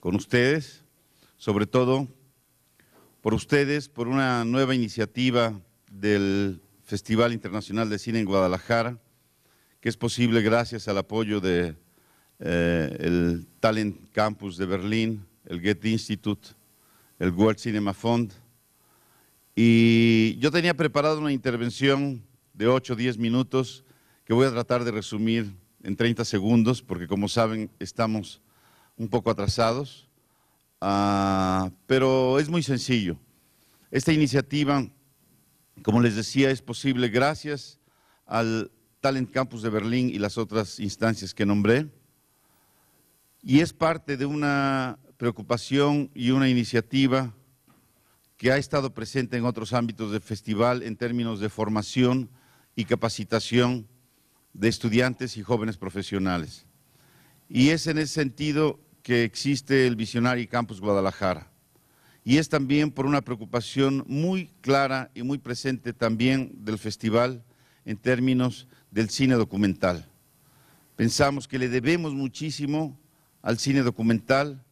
con ustedes, sobre todo por ustedes, por una nueva iniciativa del Festival Internacional de Cine en Guadalajara, que es posible gracias al apoyo de el Talent Campus de Berlín, el Goethe Institute, el World Cinema Fund. Y yo tenía preparado una intervención de 8 o 10 minutos que voy a tratar de resumir en 30 segundos, porque como saben estamos un poco atrasados, pero es muy sencillo. Esta iniciativa, como les decía, es posible gracias al Talent Campus de Berlín y las otras instancias que nombré, y es parte de una preocupación y una iniciativa que ha estado presente en otros ámbitos del festival en términos de formación y capacitación de estudiantes y jóvenes profesionales. Y es en ese sentido que existe el Visionary Campus Guadalajara. Y es también por una preocupación muy clara y muy presente también del festival en términos del cine documental. Pensamos que le debemos muchísimo al cine documental,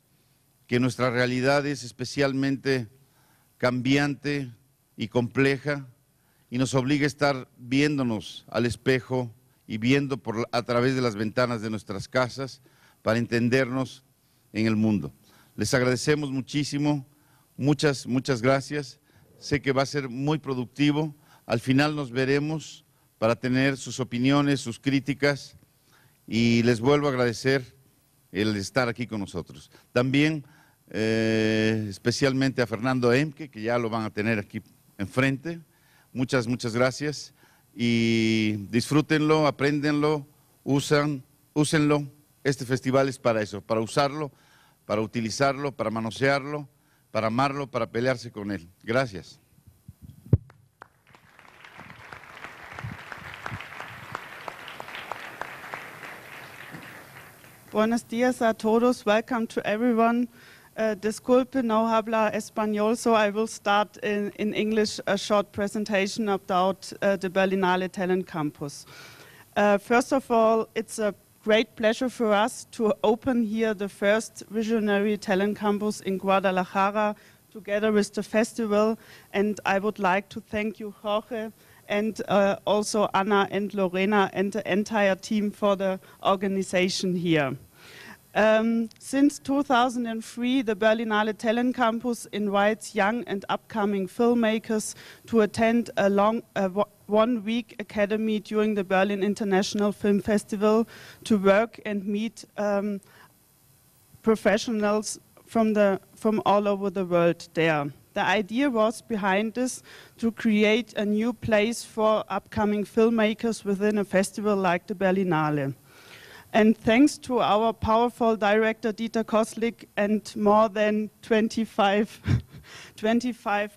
que nuestra realidad es especialmente cambiante y compleja y nos obliga a estar viéndonos al espejo y viendo a través de las ventanas de nuestras casas para entendernos en el mundo. Les agradecemos muchísimo, muchas gracias. Sé que va a ser muy productivo. Al final nos veremos para tener sus opiniones, sus críticas, y les vuelvo a agradecer el estar aquí con nosotros. También especialmente a Fernando Emke, que ya lo van a tener aquí enfrente. Muchas gracias y disfrútenlo, apréndenlo, úsenlo. Este festival es para eso, para usarlo, para utilizarlo, para manosearlo, para amarlo, para pelearse con él. Gracias. Buenos días a todos. Welcome to everyone. Disculpe, no habla español, so I will start in English a short presentation about the Berlinale Talent Campus. First of all, it's a great pleasure for us to open here the first Visionary Talent Campus in Guadalajara together with the festival, and I would like to thank you, Jorge, and also Anna and Lorena and the entire team for the organization here. Since 2003, the Berlinale Talent Campus invites young and upcoming filmmakers to attend a one-week academy during the Berlin International Film Festival to work and meet professionals from all over the world there. The idea was behind this to create a new place for upcoming filmmakers within a festival like the Berlinale. And thanks to our powerful director Dieter Koslik and more than 25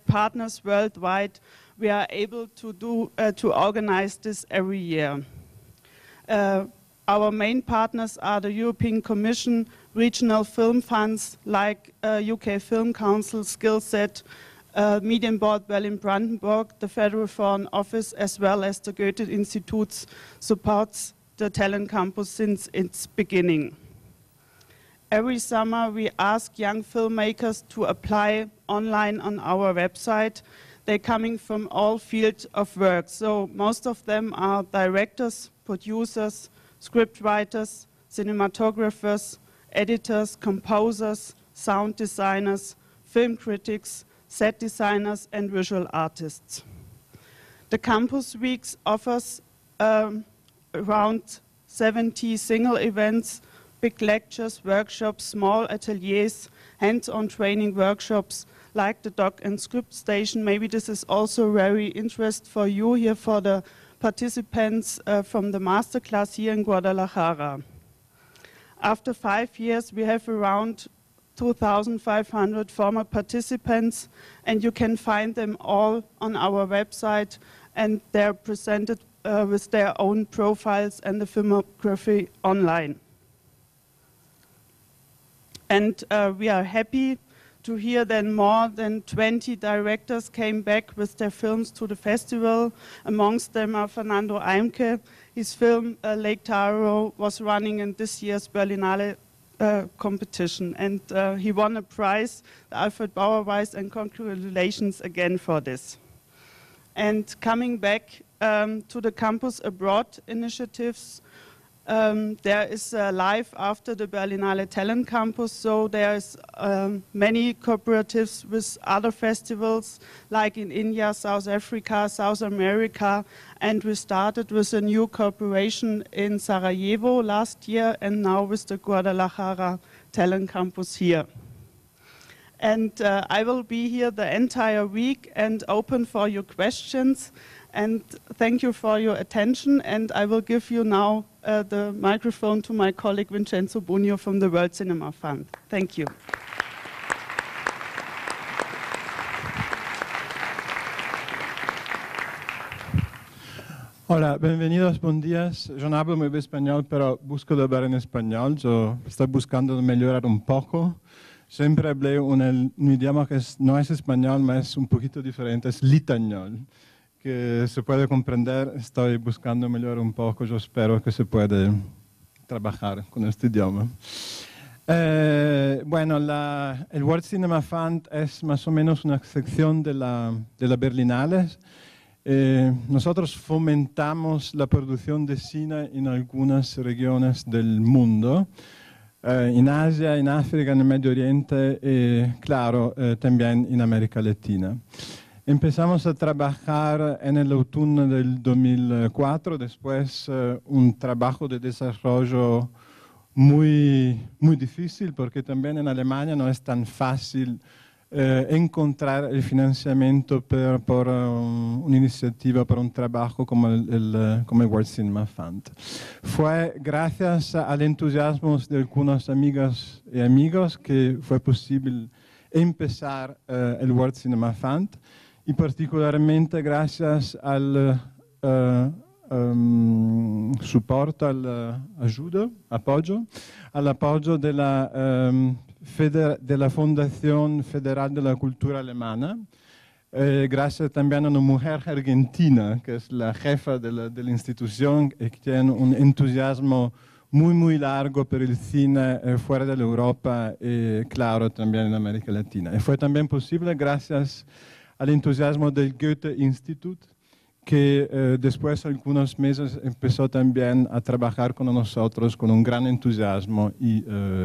partners worldwide, we are able to organize this every year. Our main partners are the European Commission, regional film funds like UK Film Council, Skillset, Medium Board Berlin-Brandenburg, the Federal Foreign Office, as well as the Goethe Institute supports the Talent Campus since its beginning. Every summer we ask young filmmakers to apply online on our website. They're coming from all fields of work, so most of them are directors, producers, scriptwriters, cinematographers, editors, composers, sound designers, film critics, set designers, and visual artists. The Campus Weeks offers around 70 single events, big lectures, workshops, small ateliers, hands-on training workshops like the doc and script station. Maybe this is also very interesting for you here, for the participants from the masterclass here in Guadalajara. After 5 years, we have around 2,500 former participants, and you can find them all on our website, and they're presented with their own profiles and the filmography online. And we are happy to hear that more than 20 directors came back with their films to the festival. Amongst them are Fernando Eimke. His film Lake Taro was running in this year's Berlinale competition, and he won a prize, the Alfred Bauer Prize, and congratulations again for this. And coming back to the Campus Abroad initiatives, there is life after the Berlinale Talent Campus, so there's many cooperatives with other festivals, like in India, South Africa, South America, and we started with a new cooperation in Sarajevo last year, and now with the Guadalajara Talent Campus here. And I will be here the entire week and open for your questions. And thank you for your attention. And I will give you now the microphone to my colleague Vincenzo Bunio from the World Cinema Fund. Thank you. Hola, bienvenidos, buenos días. Yo no hablo muy bien español, pero busco hablar en español. Yo estoy buscando mejorar un poco. Siempre hablé un idioma que no es español, pero es un poquito diferente, es litañol, que se puede comprender. Estoy buscando mejorar un poco, yo espero que se puede trabajar con este idioma. Bueno, el World Cinema Fund es más o menos una sección de la Berlinale. Nosotros fomentamos la producción de cine en algunas regiones del mundo. En Asia, en África, en el Medio Oriente y, claro, también en América Latina. Empezamos a trabajar en el otoño del 2004, después un trabajo de desarrollo muy difícil, porque también en Alemania no es tan fácil encontrar el financiamiento por una iniciativa, por un trabajo como el World Cinema Fund. Fue gracias al entusiasmo de algunas amigas y amigos que fue posible empezar el World Cinema Fund, y particularmente gracias al soporto, al apoyo de la Fundación Federal de la Cultura Alemana, gracias también a una mujer argentina, que es la jefa de la institución y que tiene un entusiasmo muy largo por el cine fuera de Europa y, claro, también en América Latina. Y fue también posible gracias al entusiasmo del Goethe Institut, que después de algunos meses empezó también a trabajar con nosotros con un gran entusiasmo y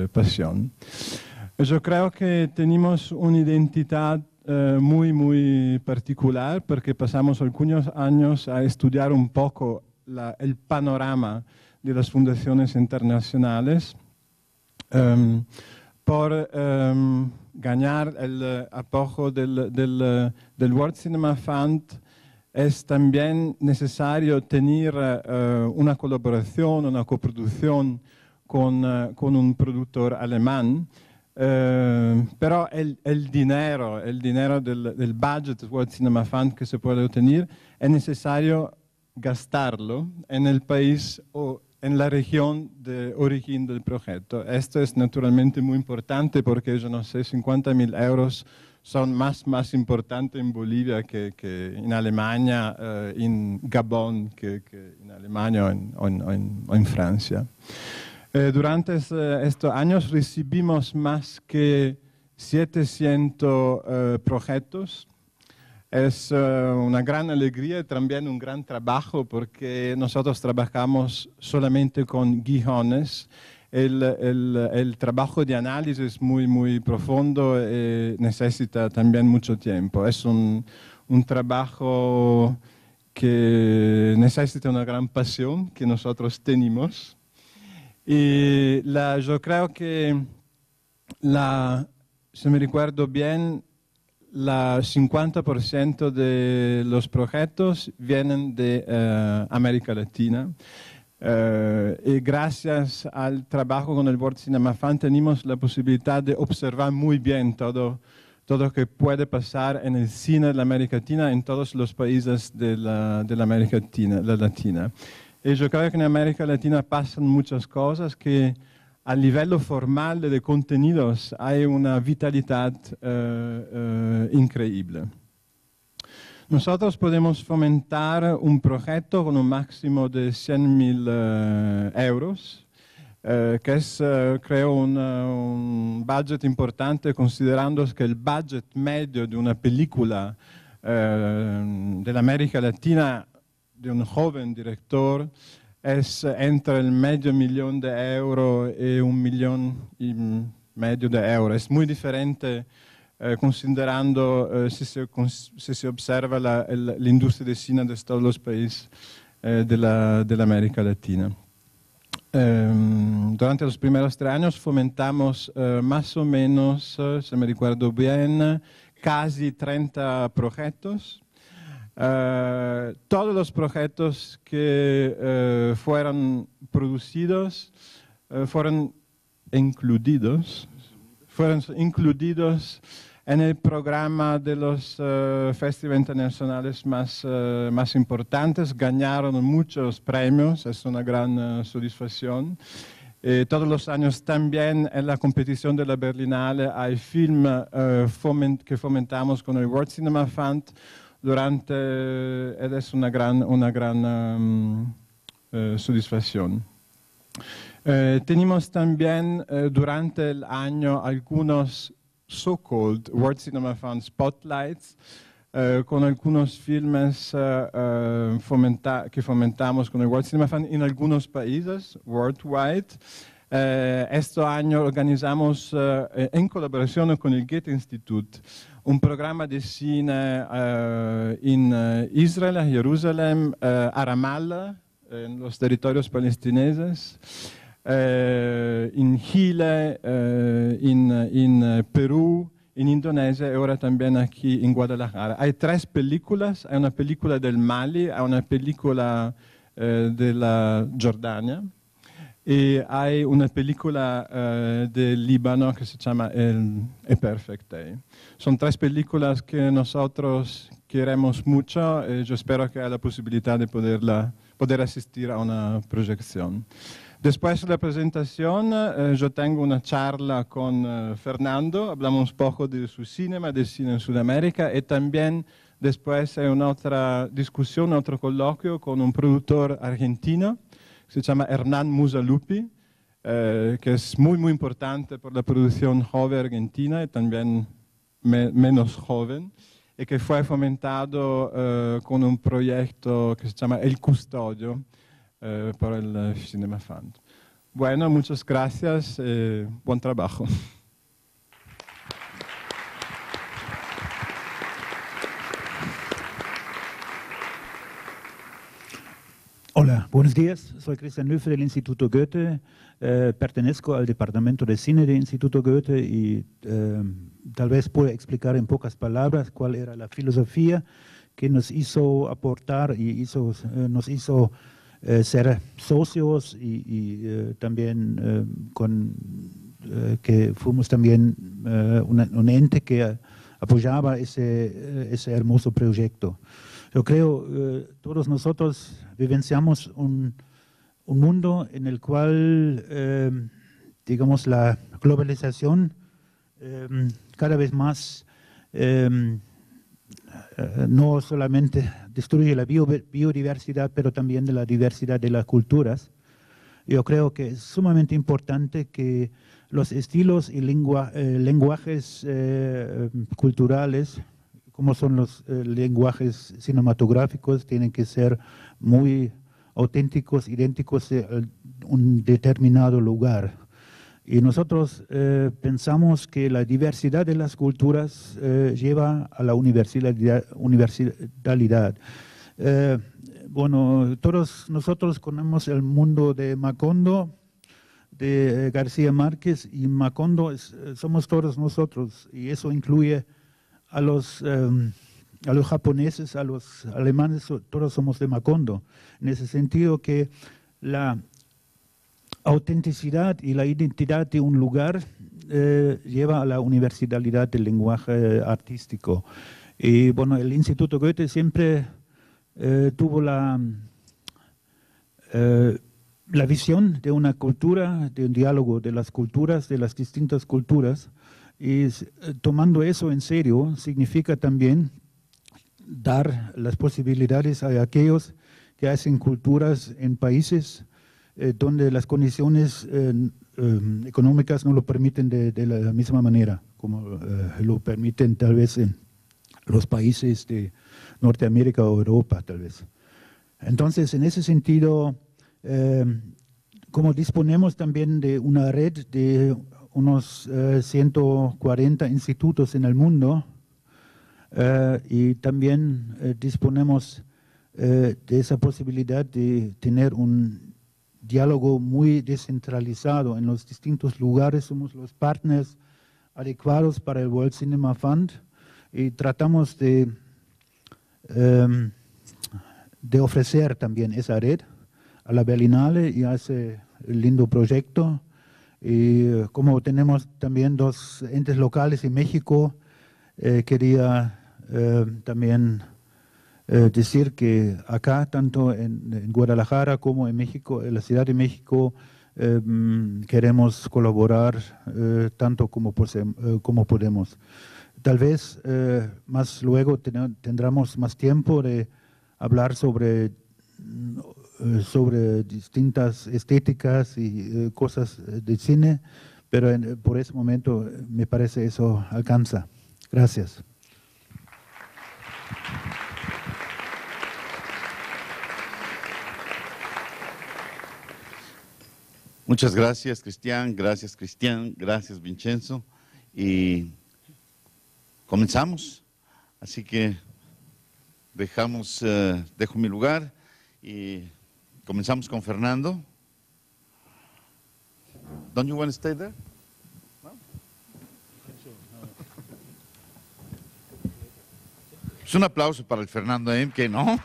pasión. Yo creo que tenemos una identidad muy particular, porque pasamos algunos años a estudiar un poco el panorama de las fundaciones internacionales por ganar el apoyo del World Cinema Fund. Es también necesario tener una colaboración, una coproducción con un productor alemán, pero el dinero del budget del World Cinema Fund que se puede obtener es necesario gastarlo en el país o en la región de origen del proyecto. Esto es naturalmente muy importante porque, yo no sé, 50.000 euros son más importantes en Bolivia que en Alemania, en Gabón, que en Alemania o en Francia. Durante estos años recibimos más que 700 proyectos. Es una gran alegría y también un gran trabajo, porque nosotros trabajamos solamente con guiones. El trabajo de análisis es muy profundo y necesita también mucho tiempo. Es un trabajo que necesita una gran pasión que nosotros tenemos. Y yo creo que, si me recuerdo bien, el 50% de los proyectos vienen de América Latina. Y gracias al trabajo con el World Cinema Fund tenemos la posibilidad de observar muy bien todo lo que puede pasar en el cine de la América Latina, en todos los países de la América Latina. Y yo creo que en América Latina pasan muchas cosas que a nivel formal de contenidos hay una vitalidad increíble. Nosotros podemos fomentar un proyecto con un máximo de 100.000 euros. che è, creo, un budget importante, considerando che il budget medio di una pellicula dell'America Latina di un joven director es entre el $500,000 e $1,5 million de euro. Es muy diferente considerando si se observa la industria de cine de todos los países de la América Latina. Durante los primeros 3 años fomentamos más o menos, se me recuerdo bien, casi 30 proyectos. Todos los proyectos que fueron producidos fueron incluidos en el programa de los festivales internacionales más importantes. Ganaron muchos premios, es una gran satisfacción. Todos los años también en la competición de la Berlinale hay film que fomentamos con el World Cinema Fund. Es una gran satisfacción. Tenemos también durante el año algunos so-called World Cinema Fund Spotlights con algunos filmes que fomentamos con el World Cinema Fund en algunos países, worldwide. Este año organizamos en colaboración con el Goethe Institut un programa de cine en Israel, Jerusalén, a Ramallah, en los territorios palestineses, en Chile, en Perú, en Indonesia y ahora también aquí en Guadalajara. Hay 3 películas, hay una película del Mali, hay una película de la Jordania y hay una película del Líbano que se llama A Perfect Day. Son 3 películas que nosotros queremos mucho y yo espero que haya la posibilidad de poder asistir a una proyección. Después de la presentación, yo tengo una charla con Fernando, hablamos un poco de su cine en Sudamérica y también después hay una otra discusión, otro coloquio con un productor argentino que se llama Hernán Musalupi, que es muy importante por la producción joven argentina y también menos joven, y que fue fomentado con un proyecto que se llama El Custodio por el Cinema Fund. Bueno, muchas gracias, buen trabajo. Hola, buenos días. Soy Christian Löwe del Instituto Goethe. Pertenezco al Departamento de Cine del Instituto Goethe y tal vez pueda explicar en pocas palabras cuál era la filosofía que nos hizo aportar y nos hizo ser socios y también que fuimos también un ente que apoyaba ese hermoso proyecto. Yo creo todos nosotros vivenciamos un mundo en el cual, digamos, la globalización cada vez más no solamente destruye la biodiversidad, pero también de la diversidad de las culturas. Yo creo que es sumamente importante que los estilos y lenguajes culturales, como son los lenguajes cinematográficos, tienen que ser muy auténticos, idénticos a un determinado lugar. Y nosotros pensamos que la diversidad de las culturas lleva a la universalidad. Bueno, todos nosotros conocemos el mundo de Macondo, de García Márquez, y Macondo somos todos nosotros, y eso incluye a los japoneses, a los alemanes, todos somos de Macondo. En ese sentido que la autenticidad y la identidad de un lugar lleva a la universalidad del lenguaje artístico. Y bueno, el Instituto Goethe siempre tuvo la visión de una cultura, de un diálogo de las culturas, de las distintas culturas, y tomando eso en serio significa también dar las posibilidades a aquellos que hacen culturas en países donde las condiciones económicas no lo permiten de la misma manera, como lo permiten tal vez en los países de Norteamérica o Europa, tal vez. Entonces, en ese sentido, como disponemos también de una red de unos 140 institutos en el mundo, y también disponemos de esa posibilidad de tener un diálogo muy descentralizado en los distintos lugares. Somos los partners adecuados para el World Cinema Fund y tratamos de ofrecer también esa red a la Berlinale y a ese lindo proyecto. Y como tenemos también 2 entes locales en México, quería también decir que acá, tanto en Guadalajara como en México, en la Ciudad de México, queremos colaborar tanto como podemos. Tal vez más luego tendremos más tiempo de hablar sobre distintas estéticas y cosas de cine, pero por ese momento me parece eso alcanza. Gracias. Muchas gracias, Cristian, gracias, Vincenzo. Y comenzamos. Así que dejo mi lugar y comenzamos con Fernando. Don't you want to stay there? No? Es un aplauso para el Fernando M, que no.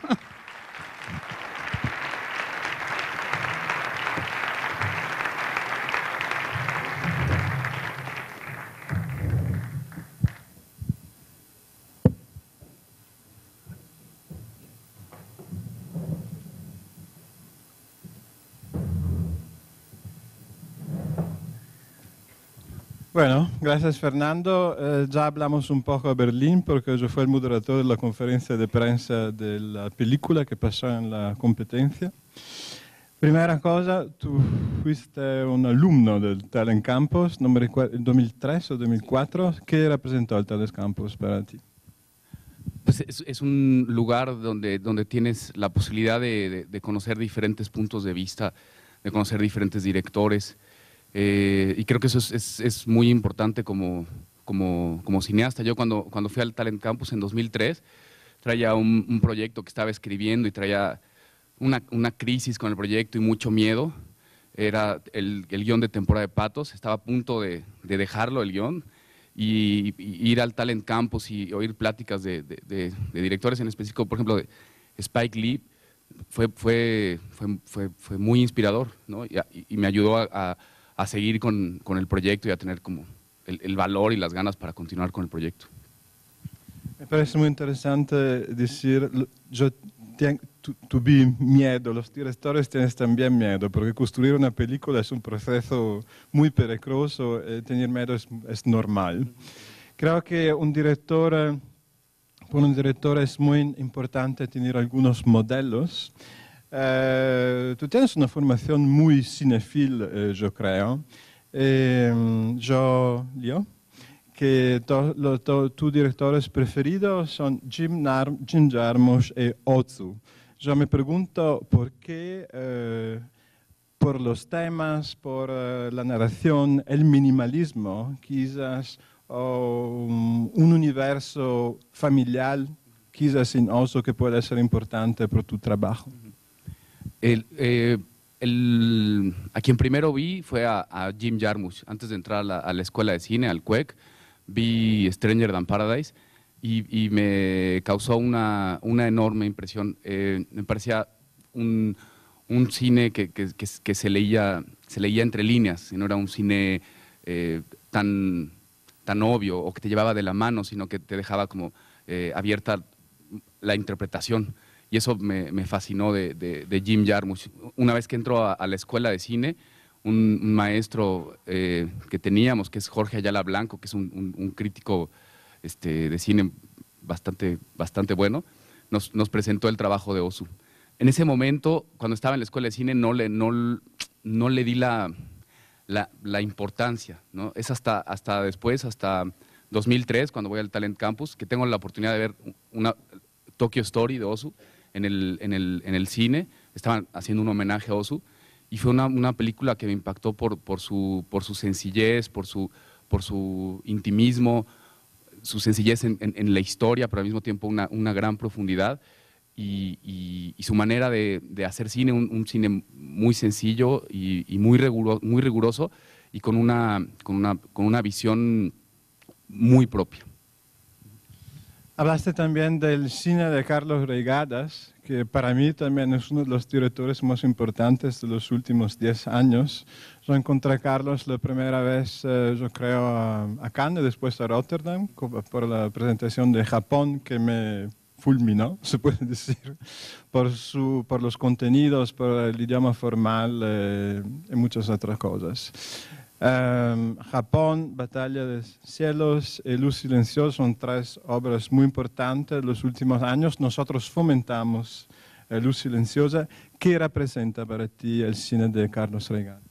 Bueno, gracias Fernando. Ya hablamos un poco a Berlín porque yo fui el moderador de la conferencia de prensa de la película que pasó en la competencia. Primera cosa, tú fuiste un alumno del Talent Campus, no me recuerdo, en 2003 o 2004. ¿Qué representó el Talent Campus para ti? Pues es un lugar donde tienes la posibilidad de conocer diferentes puntos de vista, de conocer diferentes directores. Y creo que eso es muy importante como cineasta. Yo cuando fui al Talent Campus en 2003, traía un proyecto que estaba escribiendo y traía una crisis con el proyecto y mucho miedo. Era el guión de Temporada de Patos, estaba a punto de dejarlo el guión y ir al Talent Campus y oír pláticas de directores, en específico, por ejemplo, de Spike Lee, fue muy inspirador, ¿no? Y me ayudó a seguir con el proyecto y a tener como el valor y las ganas para continuar con el proyecto. Me parece muy interesante decir, yo tuve miedo, los directores tienen también miedo, porque construir una película es un proceso muy peligroso, tener miedo es normal. Creo que para un director es muy importante tener algunos modelos. Tú tienes una formación muy cinefil, yo creo. Yo que tus directores preferidos son Jim Jarmusch y Ozu. Yo me pregunto por qué, por los temas, por la narración, el minimalismo, quizás, o un universo familiar, quizás en Ozu, que puede ser importante para tu trabajo. A quien primero vi fue a Jim Jarmusch. Antes de entrar a la escuela de cine, al CUEC, vi Stranger Than Paradise y me causó una enorme impresión. Me parecía un cine que se leía entre líneas, y no era un cine tan obvio o que te llevaba de la mano, sino que te dejaba como abierta la interpretación. Y eso me fascinó de Jim Jarmusch. Una vez que entró a la escuela de cine, un maestro que teníamos, que es Jorge Ayala Blanco, que es un crítico de cine bastante bueno, nos presentó el trabajo de Ozu. En ese momento, cuando estaba en la escuela de cine, no no le di la importancia, ¿no? Es hasta después, hasta 2003, cuando voy al Talent Campus, que tengo la oportunidad de ver una Tokyo Story de Ozu en el cine. Estaban haciendo un homenaje a Ozu y fue una película que me impactó por su sencillez, por su intimismo, su sencillez en la historia, pero al mismo tiempo una gran profundidad y su manera de hacer cine, un cine muy sencillo y muy riguroso y con una visión muy propia. Hablaste también del cine de Carlos Reigadas, que para mí también es uno de los directores más importantes de los últimos 10 años. Yo encontré a Carlos la primera vez, yo creo, a Cannes, después a Rotterdam, por la presentación de Japón, que me fulminó, se puede decir, por los contenidos, por el idioma formal y muchas otras cosas. Japón, Batalla de Cielos y Luz Silenciosa son 3 obras muy importantes de los últimos años. Nosotros fomentamos Luz Silenciosa. ¿Qué representa para ti el cine de Carlos Reigadas?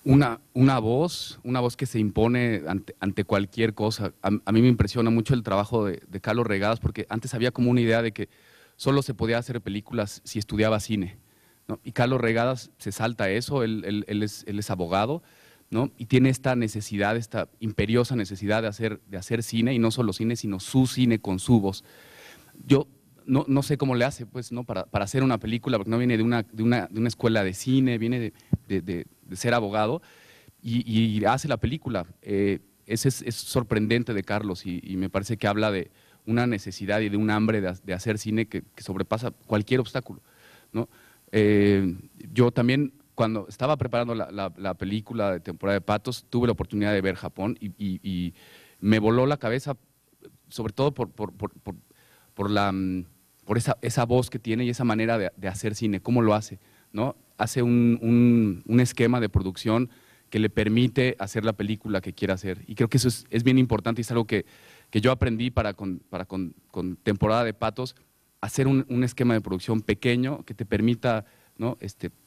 Una voz que se impone ante cualquier cosa. A mí me impresiona mucho el trabajo de Carlos Reigadas, porque antes había como una idea de que solo se podía hacer películas si estudiaba cine, ¿no? Y Carlos Reigadas se salta eso, él es abogado, ¿no? Y tiene esta necesidad, esta imperiosa necesidad de hacer cine, y no solo cine, sino su cine con su voz. Yo no sé cómo le hace, pues, ¿no? para hacer una película, porque no viene de una escuela de cine, viene de ser abogado, y hace la película. Es sorprendente de Carlos, y me parece que habla de una necesidad y de un hambre de hacer cine que sobrepasa cualquier obstáculo, ¿no? Yo también, cuando estaba preparando la película de Temporada de Patos, tuve la oportunidad de ver Japón y me voló la cabeza, sobre todo por esa voz que tiene y esa manera de hacer cine, cómo lo hace, ¿no? Hace un esquema de producción que le permite hacer la película que quiere hacer. Y creo que eso es bien importante y es algo que yo aprendí con Temporada de Patos, hacer un esquema de producción pequeño que te permita, ¿no?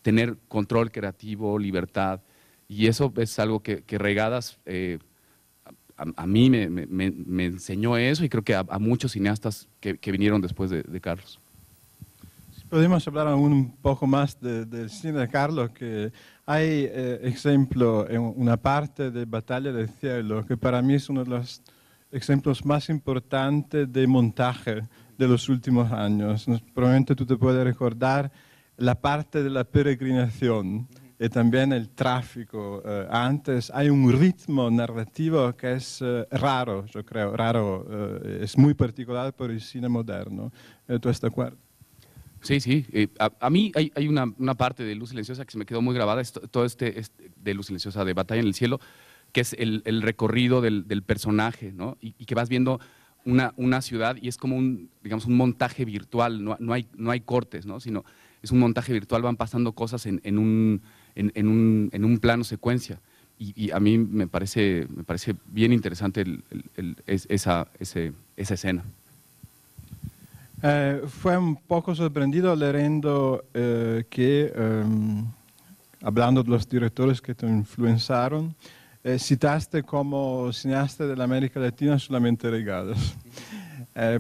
Tener control creativo, libertad, y eso es algo que Reigadas a mí me enseñó eso, y creo que a muchos cineastas que vinieron después de Carlos. Podemos hablar un poco más del cine de Carlos, que hay ejemplo en una parte de Batalla del Cielo, que para mí es uno de los ejemplos más importantes de montaje de los últimos años. Probablemente tú te puedes recordar la parte de la peregrinación y también el tráfico. Antes hay un ritmo narrativo que es raro, yo creo, es muy particular por el cine moderno. ¿Tú estás de acuerdo? Sí. A mí hay una parte de Luz Silenciosa que se me quedó muy grabada, todo de Luz Silenciosa, de Batalla en el Cielo, que es el recorrido del personaje, ¿no? Y que vas viendo una ciudad y es como digamos, un montaje virtual, no hay cortes, ¿no? Sino es un montaje virtual, van pasando cosas en un plano secuencia. Y a mí me parece bien interesante esa escena. Fue un poco sorprendido leyendo que, hablando de los directores que te influenciaron, citaste como cineasta de la América Latina solamente Reigadas.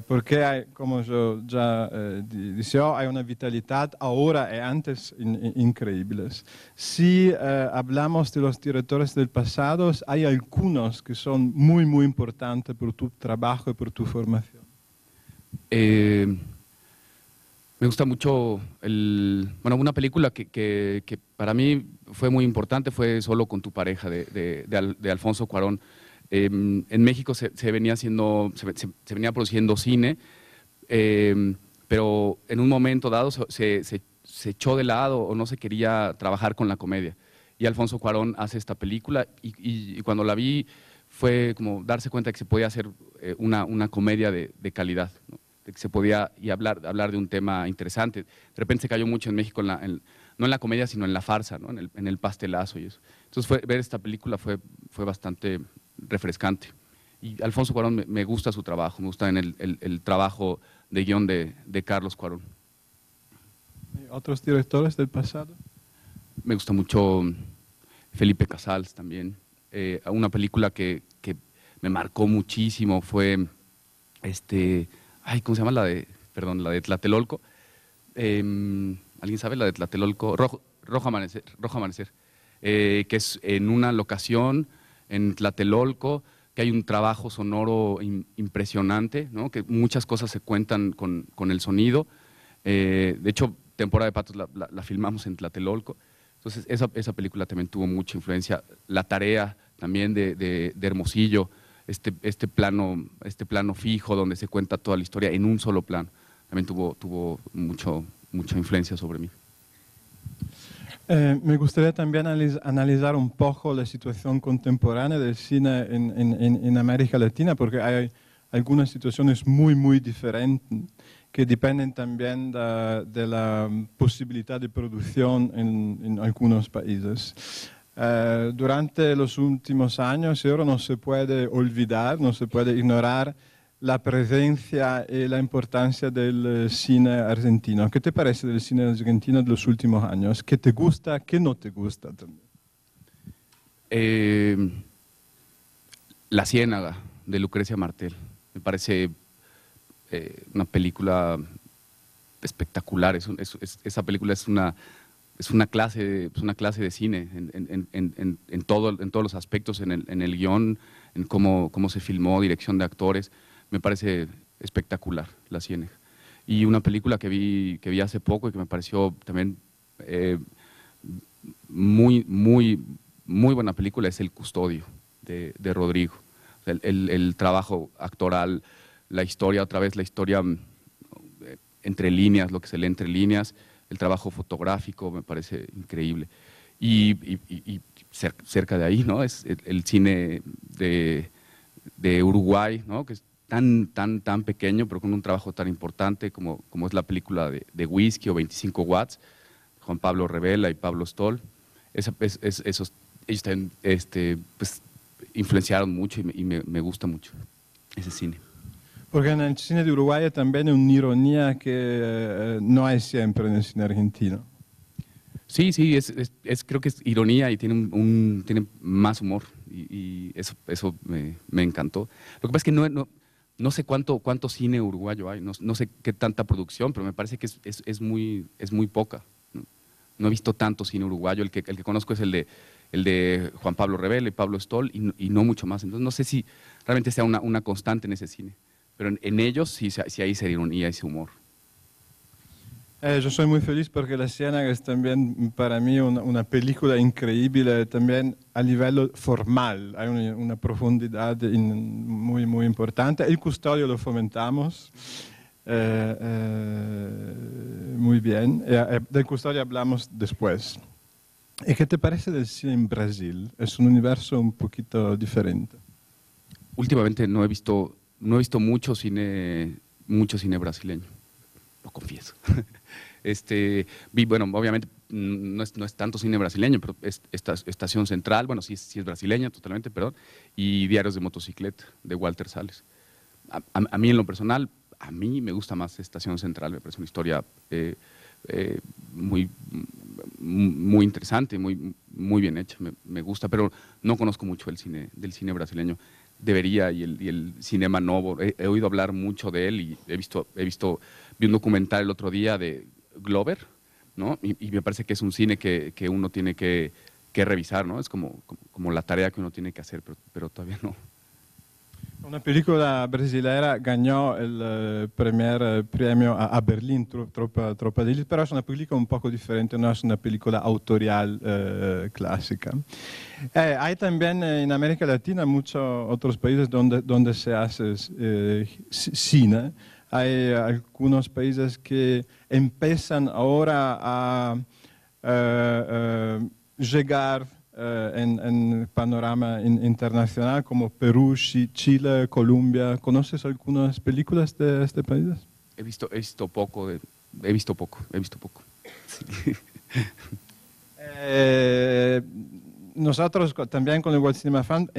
Porque hay, como yo ya decía, hay una vitalidad ahora y antes increíbles. Si hablamos de los directores del pasado, hay algunos que son muy, muy importantes por tu trabajo y por tu formación. Me gusta mucho una película que para mí fue muy importante, fue Solo con tu pareja, de Alfonso Cuarón. En México se venía produciendo cine, pero en un momento dado se echó de lado o no se quería trabajar con la comedia. Y Alfonso Cuarón hace esta película y cuando la vi fue como darse cuenta de que se podía hacer una comedia de calidad, ¿no? De que se podía hablar de un tema interesante. De repente se cayó mucho en México, no en la comedia, sino en la farsa, ¿no? en el pastelazo y eso. Entonces ver esta película fue bastante refrescante. Y Alfonso Cuarón me gusta su trabajo, me gusta el trabajo de guión de Carlos Cuarón. ¿Otros directores del pasado? Me gusta mucho Felipe Casals también. Una película que me marcó muchísimo fue, ¿cómo se llama? La de Tlatelolco. ¿Alguien sabe la de Tlatelolco? Rojo Amanecer. Que es en una locación en Tlatelolco, que hay un trabajo sonoro impresionante, ¿no? Que muchas cosas se cuentan con el sonido. De hecho, Temporada de Patos la filmamos en Tlatelolco. Entonces, esa película también tuvo mucha influencia. La Tarea también de Hermosillo, este plano fijo donde se cuenta toda la historia en un solo plano, también tuvo mucha influencia sobre mí. Me gustaría también analizar un poco la situación contemporánea del cine en América Latina, porque hay algunas situaciones muy diferentes que dependen también de la posibilidad de producción en algunos países. Durante los últimos años, ahora no se puede olvidar, no se puede ignorar la presencia y la importancia del cine argentino. ¿Qué te parece del cine argentino de los últimos años? ¿Qué te gusta, qué no te gusta también? La Ciénaga, de Lucrecia Martel. Me parece una película espectacular. Esa película es una clase de cine en todos los aspectos, en el guión, en cómo se filmó, dirección de actores. Me parece espectacular, La Ciénaga. Y una película que vi hace poco y que me pareció también muy buena película es El Custodio, de Rodrigo. El trabajo actoral, la historia, otra vez la historia entre líneas, lo que se lee entre líneas, el trabajo fotográfico me parece increíble. Y cerca de ahí, ¿no? Es el cine de Uruguay, ¿no? Que es tan pequeño, pero con un trabajo tan importante como es la película de Whisky o 25 Watts, Juan Pablo Revela y Pablo Stoll. Ellos también pues, influenciaron mucho y me gusta mucho ese cine. Porque en el cine de Uruguay también hay una ironía que no hay siempre en el cine argentino. Sí, creo que es ironía y tiene más humor y eso me encantó. Lo que pasa es que no sé cuánto cine uruguayo hay, no sé qué tanta producción, pero me parece que es muy poca. No he visto tanto cine uruguayo, el que conozco es el de Juan Pablo Revela y Pablo Stoll y no mucho más. Entonces no sé si realmente sea una constante en ese cine, pero en ellos sí hay esa ironía, ese humor. Yo soy muy feliz porque La Ciénaga es también para mí una película increíble también a nivel formal. Hay una profundidad muy importante. El Custodio lo fomentamos muy bien. Del Custodio hablamos después. ¿Y qué te parece del cine en Brasil? Es un universo un poquito diferente. Últimamente no he visto mucho cine brasileño, lo confieso. Bueno, obviamente no es tanto cine brasileño, pero Estación Central, bueno, sí es brasileña totalmente, perdón, y Diarios de Motocicleta, de Walter Salles. A mí en lo personal, a mí me gusta más Estación Central, me parece una historia muy interesante, muy bien hecha, me gusta, pero no conozco mucho del cine brasileño. Debería, y el Cinema Novo, he oído hablar mucho de él y vi un documental el otro día de Glover, ¿no? Y me parece que es un cine que uno tiene que revisar, ¿no? Es como la tarea que uno tiene que hacer, pero todavía no. Una película brasileña ganó el primer premio a Berlín, Tropa de Élite, pero es una película un poco diferente, no es una película autorial clásica. Hay también en América Latina muchos otros países donde se hace cine. Hay algunos países que empiezan ahora a llegar en el panorama internacional, como Perú, Chile, Colombia. ¿Conoces algunas películas de este país? He visto poco. Sí. Nosotros también con el World Cinema Fund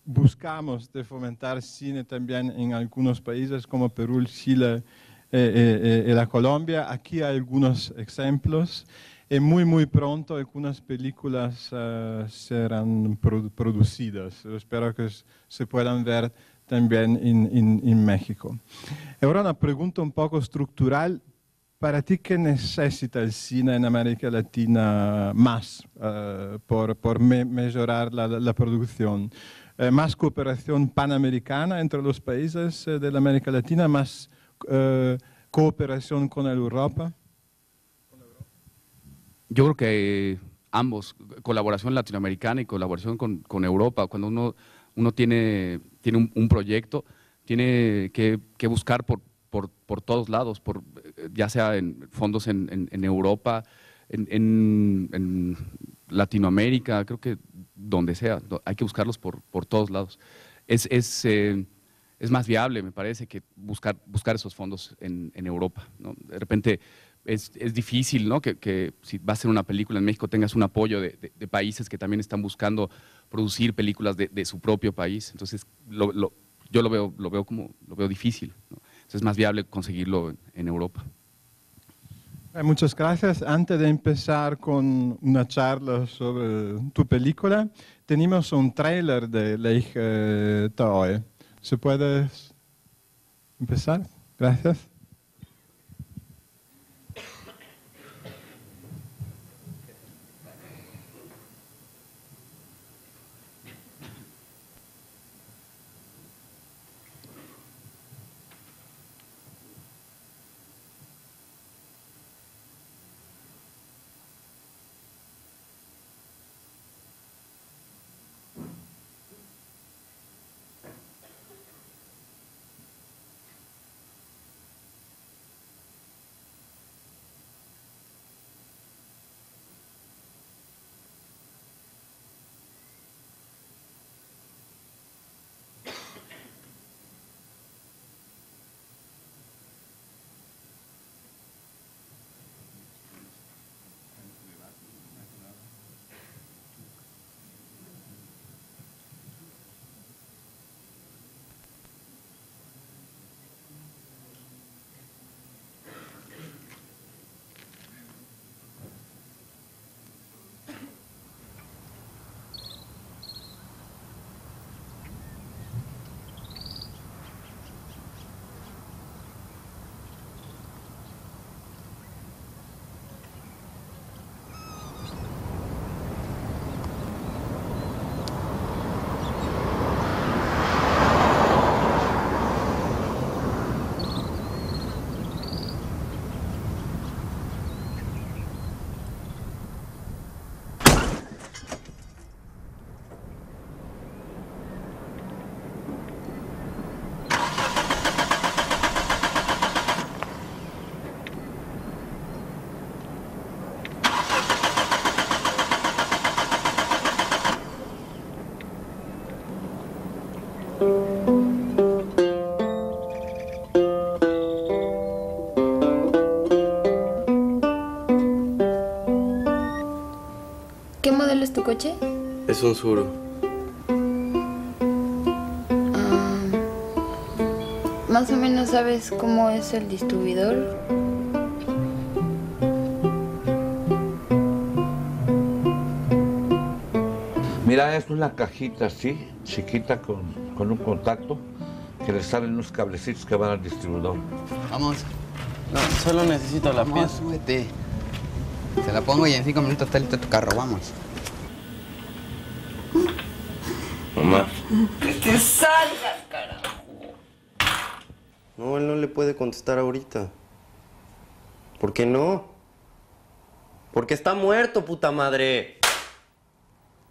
buscamos de fomentar cine también en algunos países como Perú, Chile y la Colombia. Aquí hay algunos ejemplos. Y muy pronto algunas películas serán producidas. Espero que se puedan ver también en México. Ahora una pregunta un poco estructural. Para ti, ¿qué necesita el cine en América Latina más por mejorar la producción? ¿Más cooperación panamericana entre los países de la América Latina? ¿Más cooperación con Europa? Yo creo que ambos, colaboración latinoamericana y colaboración con Europa. Cuando uno tiene un proyecto, tiene que buscar por todos lados, ya sea en fondos en Europa, en Latinoamérica, creo que donde sea, hay que buscarlos por todos lados. Es más viable, me parece, que buscar esos fondos en Europa, ¿no? De repente es difícil, ¿no? que si vas a hacer una película en México tengas un apoyo de países que también están buscando producir películas de su propio país. Entonces yo lo veo difícil, ¿no? Entonces es más viable conseguirlo en Europa. Muchas gracias. Antes de empezar con una charla sobre tu película, tenemos un tráiler de Leigh Taoe. ¿Se puede empezar? Gracias. ¿Qué modelo es tu coche? Es un Suru. ¿Más o menos sabes cómo es el distribuidor? Mira, es una cajita así, chiquita, con un contacto, que le salen unos cablecitos que van al distribuidor. Vamos. No, solo necesito la pieza. Súbete. Se la pongo y en 5 minutos está listo tu carro. Vamos. Mamá. Que te salgas, carajo. No, él no le puede contestar ahorita. ¿Por qué no? Porque está muerto, puta madre.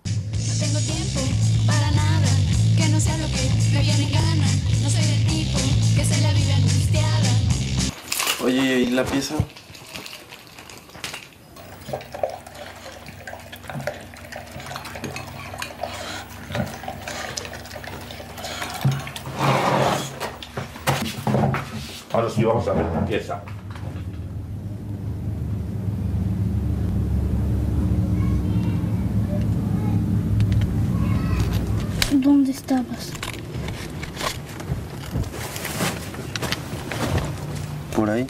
No tengo tiempo para nada, que no sea lo que me viene en gana. No soy del tipo que se la vive angustiada. Oye, ¿y la pieza? Ahora sí vamos a ver la pieza. ¿Dónde estabas? Por por ahí.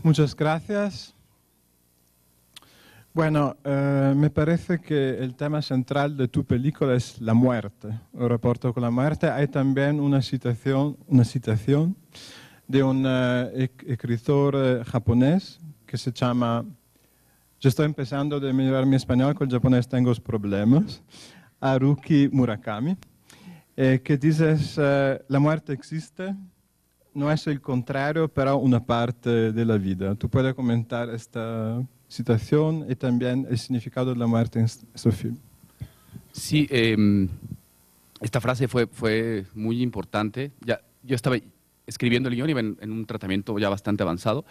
Muchas gracias. Bueno, me parece que el tema central de tu película es la muerte, el rapporto con la muerte. Hay también una citación de un escritor japonés que se llama, yo estoy empezando a mejorar mi español, con el japonés tengo problemas, Haruki Murakami, que dice, la muerte existe, no es el contrario, pero una parte de la vida. ¿Tú puedes comentar esta citación y también el significado de la muerte en este film? Sí, esta frase fue muy importante. Yo estaba escribiendo el guión, iba en un tratamiento ya bastante avanzado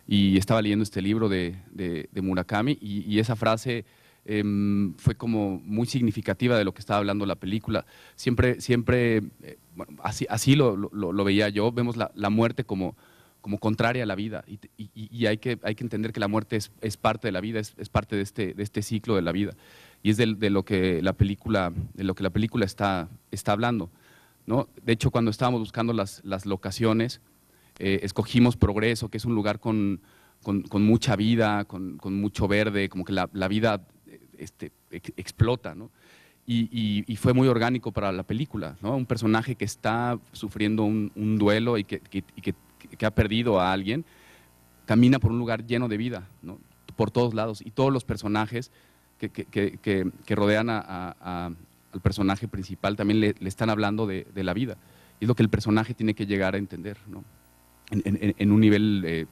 y estaba leyendo este libro de Murakami y esa frase fue como muy significativa de lo que estaba hablando la película. Siempre bueno, así lo veía yo. Vemos la muerte como contraria a la vida y hay que entender que la muerte es parte de la vida, es parte de este ciclo de la vida y es de lo que la película está hablando, ¿no? De hecho, cuando estábamos buscando las locaciones, escogimos Progreso, que es un lugar con mucha vida, con mucho verde, como que la vida explota, ¿no? Y fue muy orgánico para la película, ¿no? Un personaje que está sufriendo un duelo y que ha perdido a alguien, camina por un lugar lleno de vida, ¿no? Por todos lados, y todos los personajes que rodean al personaje principal también le están hablando de la vida. Y es lo que el personaje tiene que llegar a entender, ¿no? En un nivel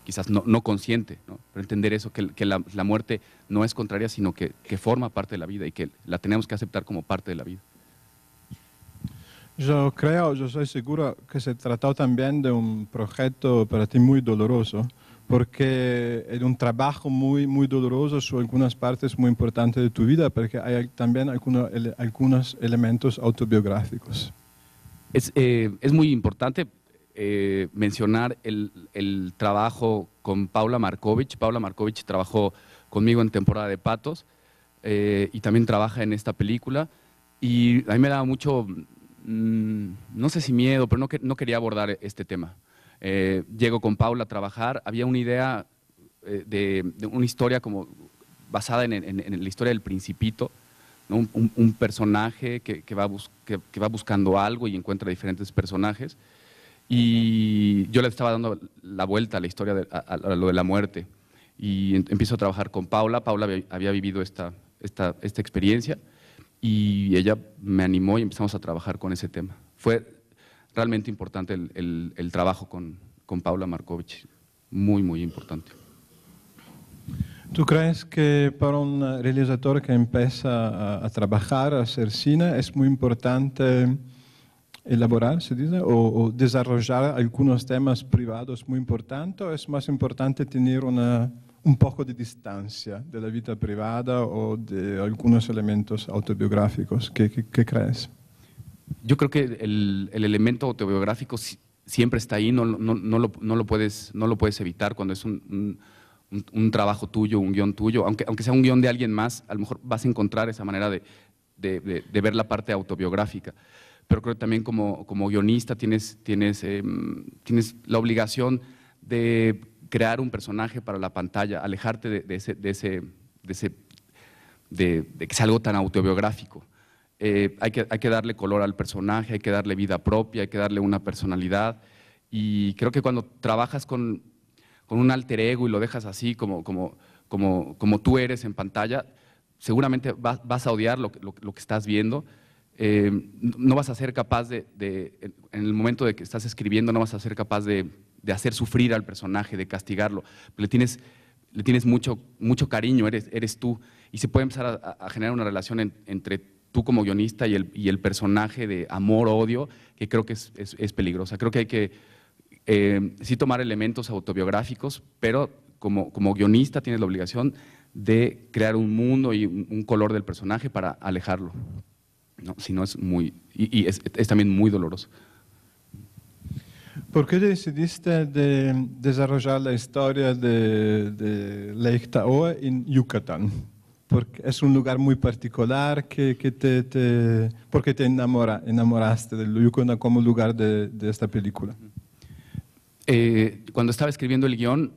quizás no consciente, ¿no? Pero entender eso, que la muerte no es contraria, sino que forma parte de la vida y que la tenemos que aceptar como parte de la vida. Yo soy seguro que se trató también de un proyecto para ti muy doloroso, porque es un trabajo muy doloroso sobre algunas partes muy importantes de tu vida, porque hay también algunos elementos autobiográficos. Es muy importante mencionar el trabajo con Paula Markovich. Paula Markovich trabajó conmigo en Temporada de Patos y también trabaja en esta película. Y a mí me daba mucho, no sé si miedo, pero no quería abordar este tema. Llego con Paula a trabajar, había una idea de una historia como basada en la historia del Principito, ¿no? Un personaje que va buscando algo y encuentra diferentes personajes. Y yo le estaba dando la vuelta a la historia, a lo de la muerte. Y empiezo a trabajar con Paula. Paula había vivido esta experiencia y ella me animó y empezamos a trabajar con ese tema. Fue realmente importante el trabajo con Paula Markovich, muy importante. ¿Tú crees que para un realizador que empieza a trabajar, a hacer cine, es muy importante elaborar, se dice, o desarrollar algunos temas privados muy importantes, o es más importante tener un poco de distancia de la vida privada o de algunos elementos autobiográficos? ¿Qué crees? Yo creo que el elemento autobiográfico siempre está ahí, no lo puedes evitar cuando es un trabajo tuyo, un guión tuyo, aunque sea un guión de alguien más, a lo mejor vas a encontrar esa manera de ver la parte autobiográfica. Pero creo que también como guionista tienes la obligación de crear un personaje para la pantalla, alejarte de que sea algo tan autobiográfico. Hay que darle color al personaje, hay que darle vida propia, hay que darle una personalidad. Y creo que cuando trabajas con un alter ego y lo dejas así como tú eres en pantalla, seguramente vas a odiar lo que estás viendo. No vas a ser capaz en el momento de que estás escribiendo, no vas a ser capaz de hacer sufrir al personaje, de castigarlo. Le tienes mucho cariño, eres tú. y se puede empezar a generar una relación entre tú como guionista y el personaje de amor-odio, que creo que es peligrosa. Creo que hay que sí tomar elementos autobiográficos, pero como guionista tienes la obligación de crear un mundo y un color del personaje para alejarlo, ¿no? Si no es muy… y es también muy doloroso. ¿Por qué decidiste de desarrollar la historia de Lake Tahoe en Yucatán? Porque es un lugar muy particular porque te enamoraste del Yucatán como lugar de esta película. Cuando estaba escribiendo el guión,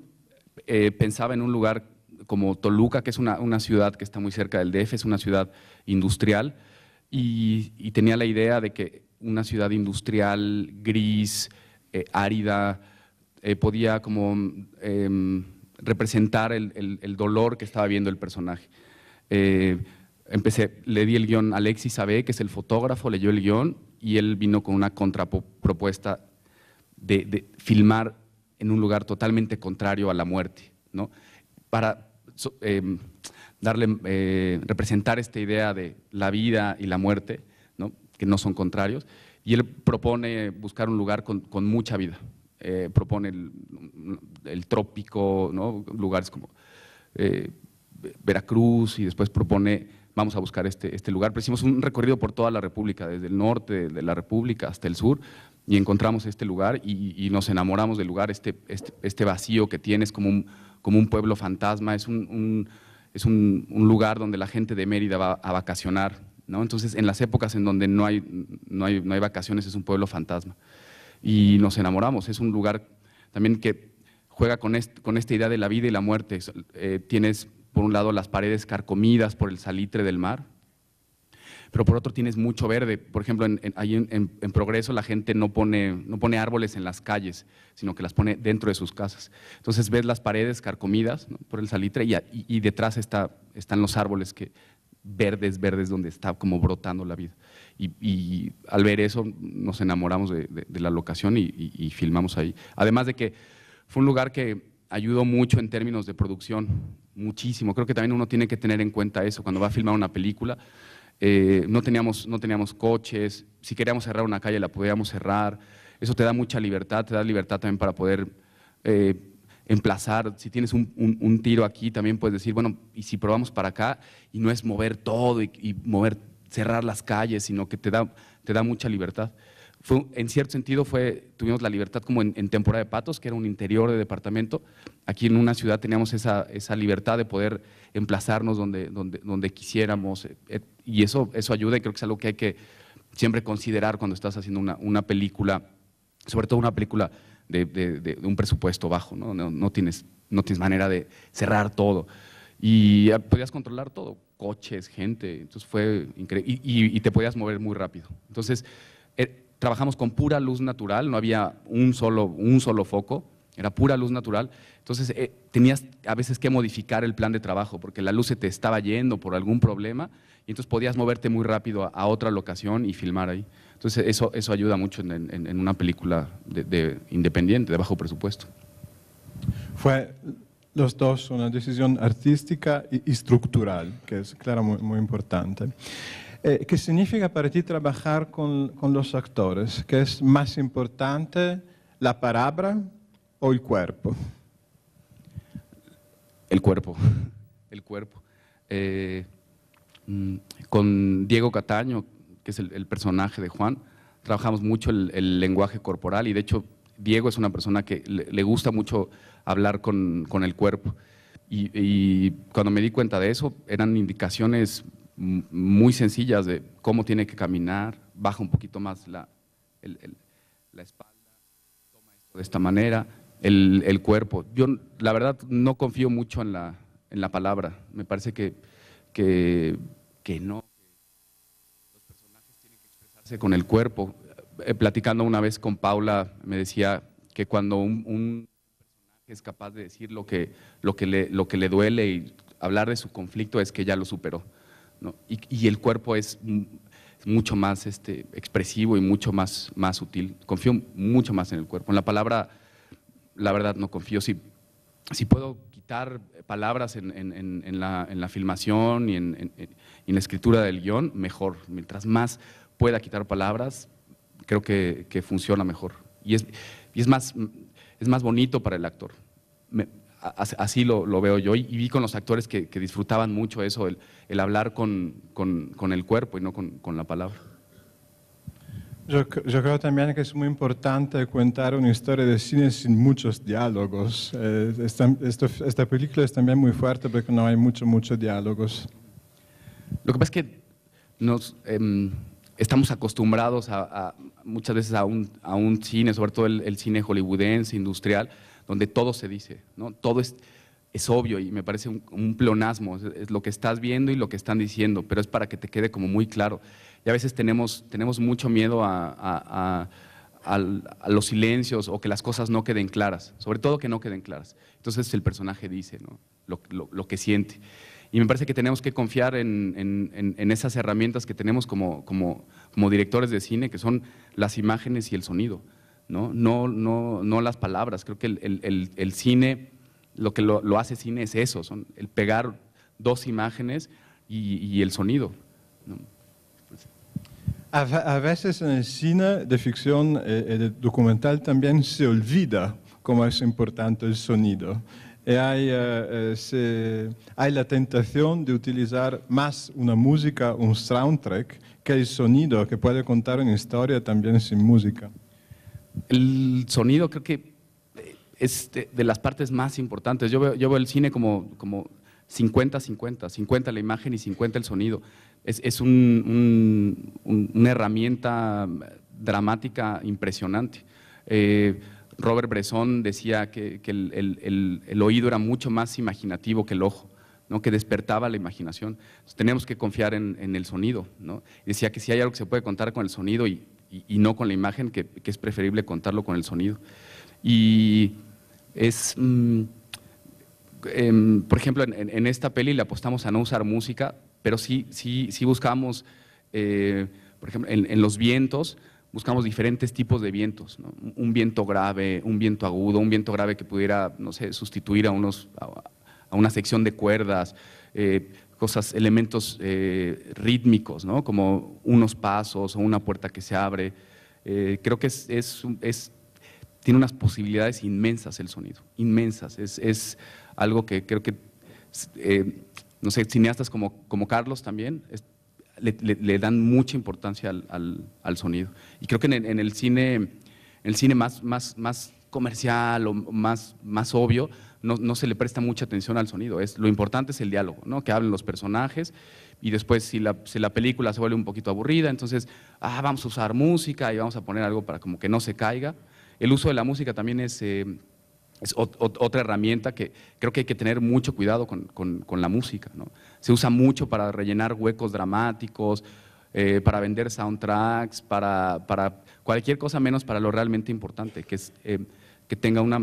pensaba en un lugar como Toluca, que es una ciudad que está muy cerca del DF, es una ciudad industrial, y tenía la idea de que una ciudad industrial, gris, árida, podía como representar el dolor que estaba viendo el personaje. Le di el guión a Alexis Abe, que es el fotógrafo, leyó el guión y él vino con una contrapropuesta de filmar en un lugar totalmente contrario a la muerte, ¿no? Para representar esta idea de la vida y la muerte, ¿no? Que no son contrarios, y él propone buscar un lugar con mucha vida. Propone el trópico, ¿no? Lugares como Veracruz, y después propone, vamos a buscar este lugar. Pero hicimos un recorrido por toda la República, desde el norte de la República hasta el sur, y encontramos este lugar y nos enamoramos del lugar, este vacío que tiene, es como un pueblo fantasma, es un lugar donde la gente de Mérida va a vacacionar, ¿no? Entonces, en las épocas en donde no hay vacaciones, es un pueblo fantasma. Y nos enamoramos, es un lugar también que juega con esta idea de la vida y la muerte. Tienes, por un lado, las paredes carcomidas por el salitre del mar, pero por otro tienes mucho verde. Por ejemplo, ahí en Progreso la gente no pone árboles en las calles, sino que las pone dentro de sus casas. Entonces ves las paredes carcomidas, ¿no? Por el salitre, y detrás están los árboles verdes, donde está como brotando la vida. Y al ver eso nos enamoramos de la locación y filmamos ahí. Además de que fue un lugar que ayudó mucho en términos de producción, muchísimo. Creo que también uno tiene que tener en cuenta eso cuando va a filmar una película. No teníamos coches, si queríamos cerrar una calle la podíamos cerrar, eso te da mucha libertad, te da libertad también para poder emplazar. Si tienes un tiro aquí, también puedes decir, bueno, y si probamos para acá, y no es mover todo y cerrar las calles, sino que te da mucha libertad. En cierto sentido tuvimos la libertad como en Temporada de Patos, que era un interior de departamento. Aquí en una ciudad teníamos esa libertad de poder emplazarnos donde quisiéramos, y eso ayuda, y creo que es algo que hay que siempre considerar cuando estás haciendo una película, sobre todo una película de un presupuesto bajo, ¿no? No tienes manera de cerrar todo, y podías controlar todo, coches, gente, entonces fue increíble, y te podías mover muy rápido. Entonces, trabajamos con pura luz natural, no había un solo foco, era pura luz natural. Entonces tenías a veces que modificar el plan de trabajo porque la luz se te estaba yendo por algún problema, y entonces podías moverte muy rápido a otra locación y filmar ahí. Entonces eso ayuda mucho en una película independiente, de bajo presupuesto. Fue los dos una decisión artística y estructural, que es claro, muy importante. ¿Qué significa para ti trabajar con los actores? ¿Qué es más importante, la palabra o el cuerpo? El cuerpo. Con Diego Cataño, que es el personaje de Juan, trabajamos mucho el lenguaje corporal, y de hecho Diego es una persona que le gusta mucho hablar con el cuerpo. Y cuando me di cuenta de eso, eran indicaciones muy sencillas de cómo tiene que caminar, baja un poquito más la espalda, toma esto de esta manera, el cuerpo. Yo la verdad no confío mucho en la palabra, me parece que no, los personajes tienen que expresarse con el cuerpo. Platicando una vez con Paula, me decía que cuando un personaje es capaz de decir lo que le duele y hablar de su conflicto, es que ya lo superó, ¿no? Y el cuerpo es mucho más expresivo y mucho más sutil. Confío mucho más en el cuerpo. En la palabra, la verdad, no confío. Si puedo quitar palabras en la filmación y en la escritura del guión, mejor. Mientras más pueda quitar palabras, creo que funciona mejor. Y es más bonito para el actor. Así lo veo yo, y vi con los actores que disfrutaban mucho eso, el hablar con el cuerpo y no con la palabra. Yo creo también que es muy importante contar una historia de cine sin muchos diálogos. Esta película es también muy fuerte porque no hay muchos diálogos. Lo que pasa es que estamos acostumbrados muchas veces a un cine, sobre todo el cine hollywoodense, industrial, donde todo se dice, ¿no? Todo es obvio y me parece un pleonasmo, es lo que estás viendo y lo que están diciendo, pero es para que te quede como muy claro. Y a veces tenemos mucho miedo a los silencios o que las cosas no queden claras, sobre todo que no queden claras. Entonces el personaje dice, ¿no? lo que siente. Y me parece que tenemos que confiar en esas herramientas que tenemos como directores de cine, que son las imágenes y el sonido, no las palabras. Creo que el cine, lo que lo hace cine es eso, el pegar dos imágenes y el sonido, ¿no? A veces en el cine de ficción y de documental también se olvida cómo es importante el sonido. Y hay la tentación de utilizar más una música, un soundtrack, que el sonido, que puede contar una historia también sin música. El sonido creo que es de las partes más importantes. Yo veo el cine como 50-50, 50 la imagen y 50 el sonido. Es una herramienta dramática impresionante. Robert Bresson decía que el oído era mucho más imaginativo que el ojo, ¿no? Que despertaba la imaginación. Entonces, tenemos que confiar en el sonido, ¿no? Decía que si hay algo que se puede contar con el sonido y no con la imagen, que es preferible contarlo con el sonido. Y por ejemplo, en esta peli le apostamos a no usar música, pero sí buscamos, por ejemplo, en los vientos, buscamos diferentes tipos de vientos, ¿no? Un viento grave, un viento agudo, un viento grave que pudiera, no sé, sustituir a una sección de cuerdas, elementos rítmicos, ¿no? Como unos pasos o una puerta que se abre. Creo que tiene unas posibilidades inmensas el sonido, inmensas. Es algo que creo que, no sé, cineastas como Carlos también le dan mucha importancia al sonido. Y creo que en el cine más comercial o más obvio no se le presta mucha atención al sonido. Lo importante es el diálogo, ¿no? Que hablen los personajes, y después si la película se vuelve un poquito aburrida, entonces vamos a usar música y vamos a poner algo para como que no se caiga. El uso de la música también es otra herramienta que creo que hay que tener mucho cuidado con la música, ¿no? Se usa mucho para rellenar huecos dramáticos, para vender soundtracks, para cualquier cosa menos para lo realmente importante, que es que tenga un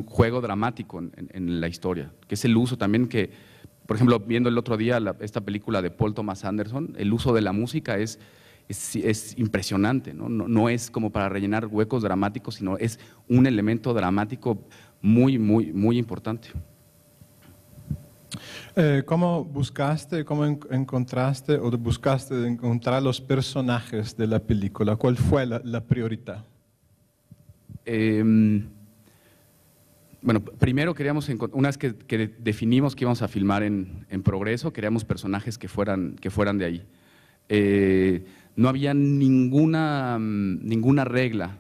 juego dramático en la historia, que es el uso también que, por ejemplo, viendo el otro día esta película de Paul Thomas Anderson, el uso de la música es impresionante, ¿no? No es como para rellenar huecos dramáticos, sino es un elemento dramático muy importante. ¿Cómo encontraste o buscaste encontrar los personajes de la película? ¿Cuál fue la prioridad? Bueno, primero queríamos, una vez que definimos que íbamos a filmar en Progreso, queríamos personajes que fueran de ahí. No había ninguna regla.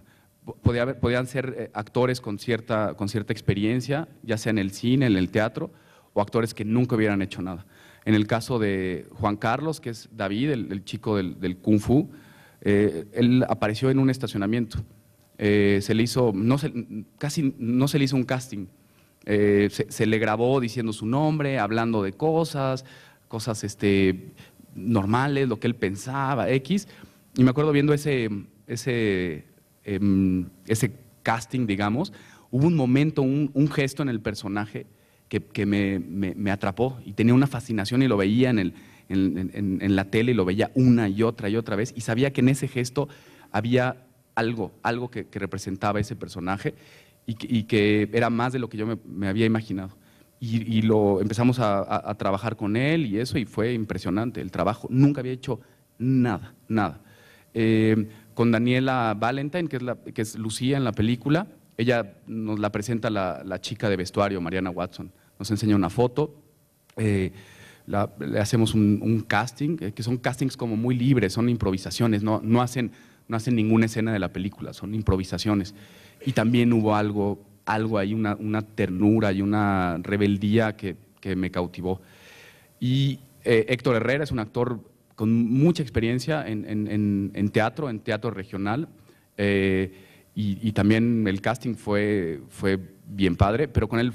Podían ser actores con cierta experiencia, ya sea en el cine, en el teatro, o actores que nunca hubieran hecho nada. En el caso de Juan Carlos, que es David, el chico del Kung Fu, él apareció en un estacionamiento. Se le hizo, casi no se le hizo un casting. Se le grabó diciendo su nombre, hablando de cosas normales, lo que él pensaba, X. Y me acuerdo viendo ese casting, digamos, hubo un momento, un gesto en el personaje que me atrapó y tenía una fascinación, y lo veía en la tele y lo veía una y otra vez, y sabía que en ese gesto había algo que representaba ese personaje, y que era más de lo que yo me había imaginado. Y lo empezamos a trabajar con él y eso, y fue impresionante el trabajo. Nunca había hecho nada, nada. Con Daniela Valentine, que es Lucía en la película, ella nos la presenta la chica de vestuario, Mariana Watson. Nos enseña una foto, le hacemos un casting, que son castings como muy libres, son improvisaciones, no hacen ninguna escena de la película, son improvisaciones. Y también hubo algo ahí, una ternura y una rebeldía que me cautivó. Y Héctor Herrera es un actor con mucha experiencia en teatro regional, y también el casting fue bien padre, pero con él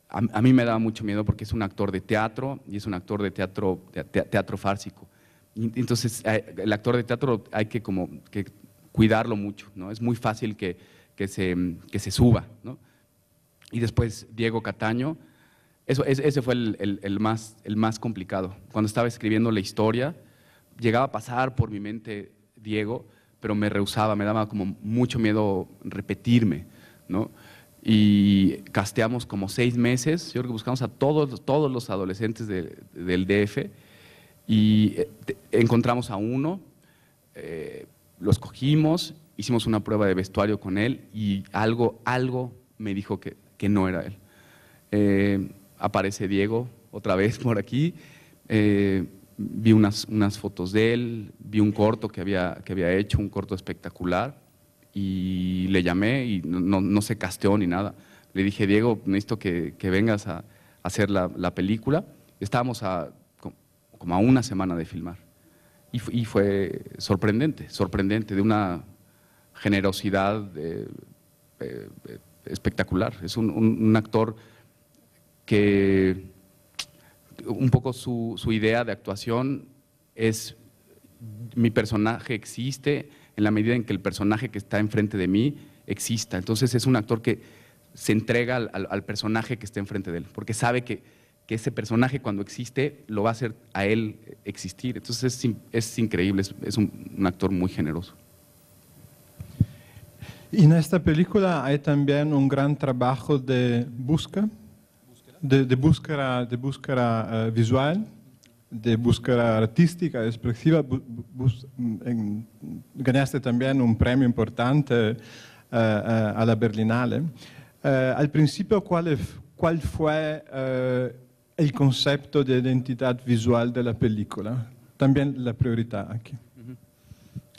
a mí me daba mucho miedo porque es un actor de teatro y es un actor de teatro fársico. Entonces, el actor de teatro hay que cuidarlo mucho, ¿no? Es muy fácil que se suba, ¿no? Y después Diego Cataño, ese fue el más complicado. Cuando estaba escribiendo la historia, llegaba a pasar por mi mente Diego, pero me rehusaba, me daba como mucho miedo repetirme, ¿no? Y casteamos como 6 meses, yo creo que buscamos a todos los adolescentes del DF y encontramos a uno, lo escogimos, hicimos una prueba de vestuario con él y algo me dijo que no era él. Aparece Diego otra vez por aquí, vi unas fotos de él, vi un corto que había hecho, un corto espectacular, y le llamé y no se casteó ni nada. Le dije, Diego, necesito que vengas a hacer la película. Estábamos como a una semana de filmar y fue sorprendente, de una generosidad espectacular. Es un actor que un poco su idea de actuación es: mi personaje existe en la medida en que el personaje que está enfrente de mí exista. Entonces es un actor que se entrega al personaje que está enfrente de él, porque sabe que ese personaje cuando existe lo va a hacer a él existir. Entonces es increíble, es un actor muy generoso. Y en esta película hay también un gran trabajo de búsqueda visual, de búsqueda artística, expresiva. Ganaste también un premio importante a la Berlinale. Al principio, ¿cuál fue el concepto de identidad visual de la película? También la prioridad aquí.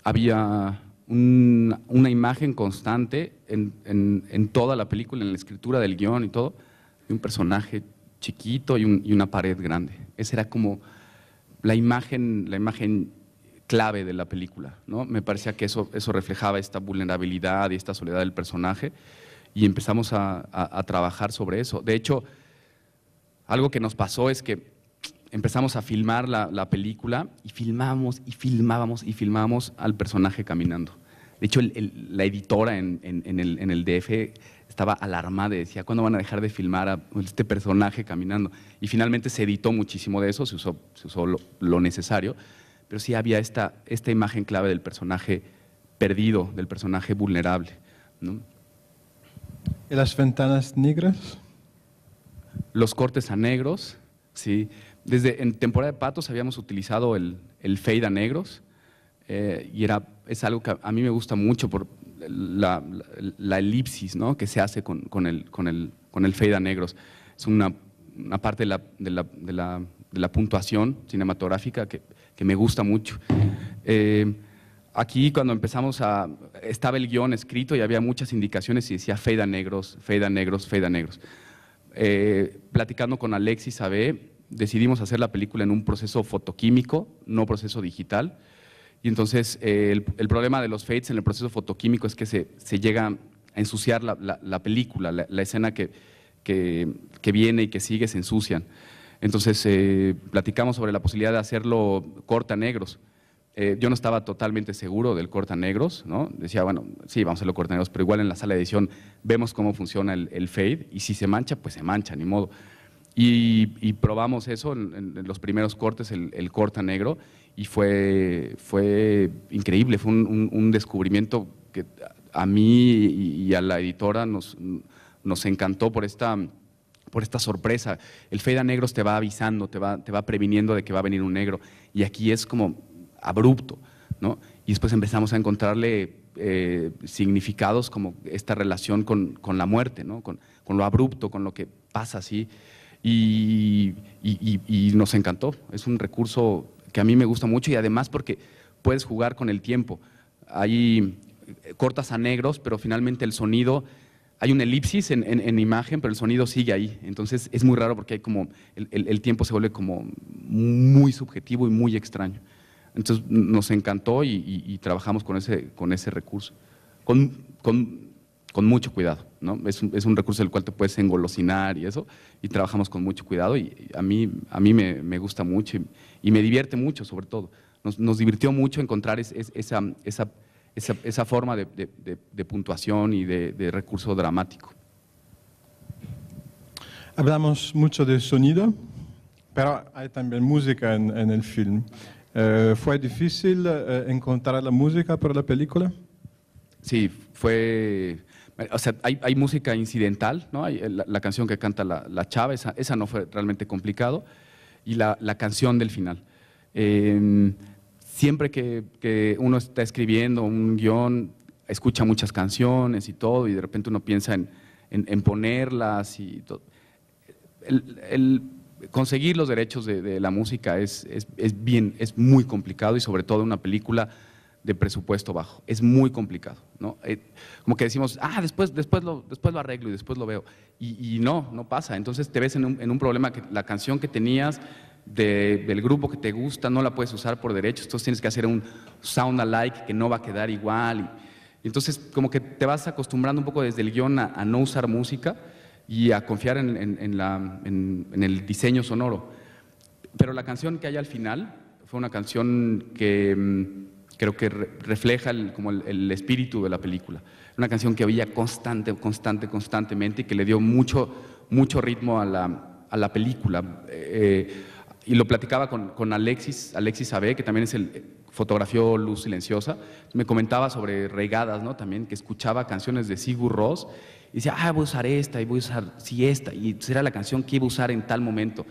Había una imagen constante en toda la película, en la escritura del guión y todo, de un personaje chiquito y una pared grande. Esa era como la imagen clave de la película, ¿no? Me parecía que eso reflejaba esta vulnerabilidad y esta soledad del personaje, y empezamos a trabajar sobre eso. De hecho, algo que nos pasó es que empezamos a filmar la película y filmábamos al personaje caminando. De hecho, la editora en el DF estaba alarmada y decía, ¿cuándo van a dejar de filmar a este personaje caminando? Y finalmente se editó muchísimo de eso, se usó lo necesario, pero sí había esta imagen clave del personaje perdido, del personaje vulnerable, ¿no? ¿Y las ventanas negras? Los cortes a negros, sí. En temporada de Patos habíamos utilizado el fade a negros, y es algo que a mí me gusta mucho por la elipsis, ¿no?, que se hace con el fade a negros. Es una parte de la puntuación cinematográfica que me gusta mucho. Aquí cuando empezamos estaba el guión escrito y había muchas indicaciones y decía fade a negros, fade a negros, fade a negros. Platicando con Alexis Abe, decidimos hacer la película en un proceso fotoquímico, no proceso digital. Y entonces el problema de los fades en el proceso fotoquímico es que se llega a ensuciar la película, la escena que viene y que sigue se ensucian. Entonces platicamos sobre la posibilidad de hacerlo corta negros. Yo no estaba totalmente seguro del corta negros, ¿no? Decía, bueno, sí, vamos a hacerlo corta negros, pero igual en la sala de edición vemos cómo funciona el fade, y si se mancha, pues se mancha, ni modo. Y probamos eso en los primeros cortes, el corta negro, y fue increíble, fue un descubrimiento que a mí y a la editora nos encantó por esta sorpresa. El fade a negros te va avisando, te va previniendo de que va a venir un negro, y aquí es como abrupto, ¿no? Y después empezamos a encontrarle significados como esta relación con la muerte, ¿no? Con lo abrupto, con lo que pasa así, y nos encantó. Es un recurso que a mí me gusta mucho, y además porque puedes jugar con el tiempo. Hay cortas a negros, pero finalmente el sonido, hay una elipsis en imagen, pero el sonido sigue ahí. Entonces es muy raro porque hay como el tiempo se vuelve como muy subjetivo y muy extraño. Entonces nos encantó y trabajamos con ese recurso, con mucho cuidado, ¿no? Es un recurso del cual te puedes engolosinar y eso, y trabajamos con mucho cuidado, y a mí me gusta mucho y me divierte mucho, sobre todo. Nos divirtió mucho encontrar esa forma de puntuación y de recurso dramático. Hablamos mucho de sonido, pero hay también música en el film. ¿Fue difícil encontrar la música para la película? Sí, o sea, hay música incidental, ¿no? Hay la canción que canta la chava, esa no fue realmente complicado, y la canción del final. Siempre que uno está escribiendo un guión, escucha muchas canciones y todo, y de repente uno piensa en ponerlas y todo. Conseguir los derechos de la música es muy complicado, y sobre todo en una película de presupuesto bajo. Es muy complicado, ¿no? Como que decimos, después lo arreglo y después lo veo. Y no pasa. Entonces te ves en un problema que la canción que tenías del grupo que te gusta no la puedes usar por derechos, entonces tienes que hacer un sound alike que no va a quedar igual. Y entonces como que te vas acostumbrando un poco desde el guión a no usar música y a confiar en el diseño sonoro. Pero la canción que hay al final fue una canción que creo que refleja como el espíritu de la película. Una canción que oía constantemente, y que le dio mucho ritmo a la película. Y lo platicaba con Alexis Abe, que también fotografió Luz Silenciosa. Me comentaba sobre Regadas, ¿no? También, que escuchaba canciones de Sigur Rós y decía, voy a usar esta, y voy a usar esta, y era la canción que iba a usar en tal momento.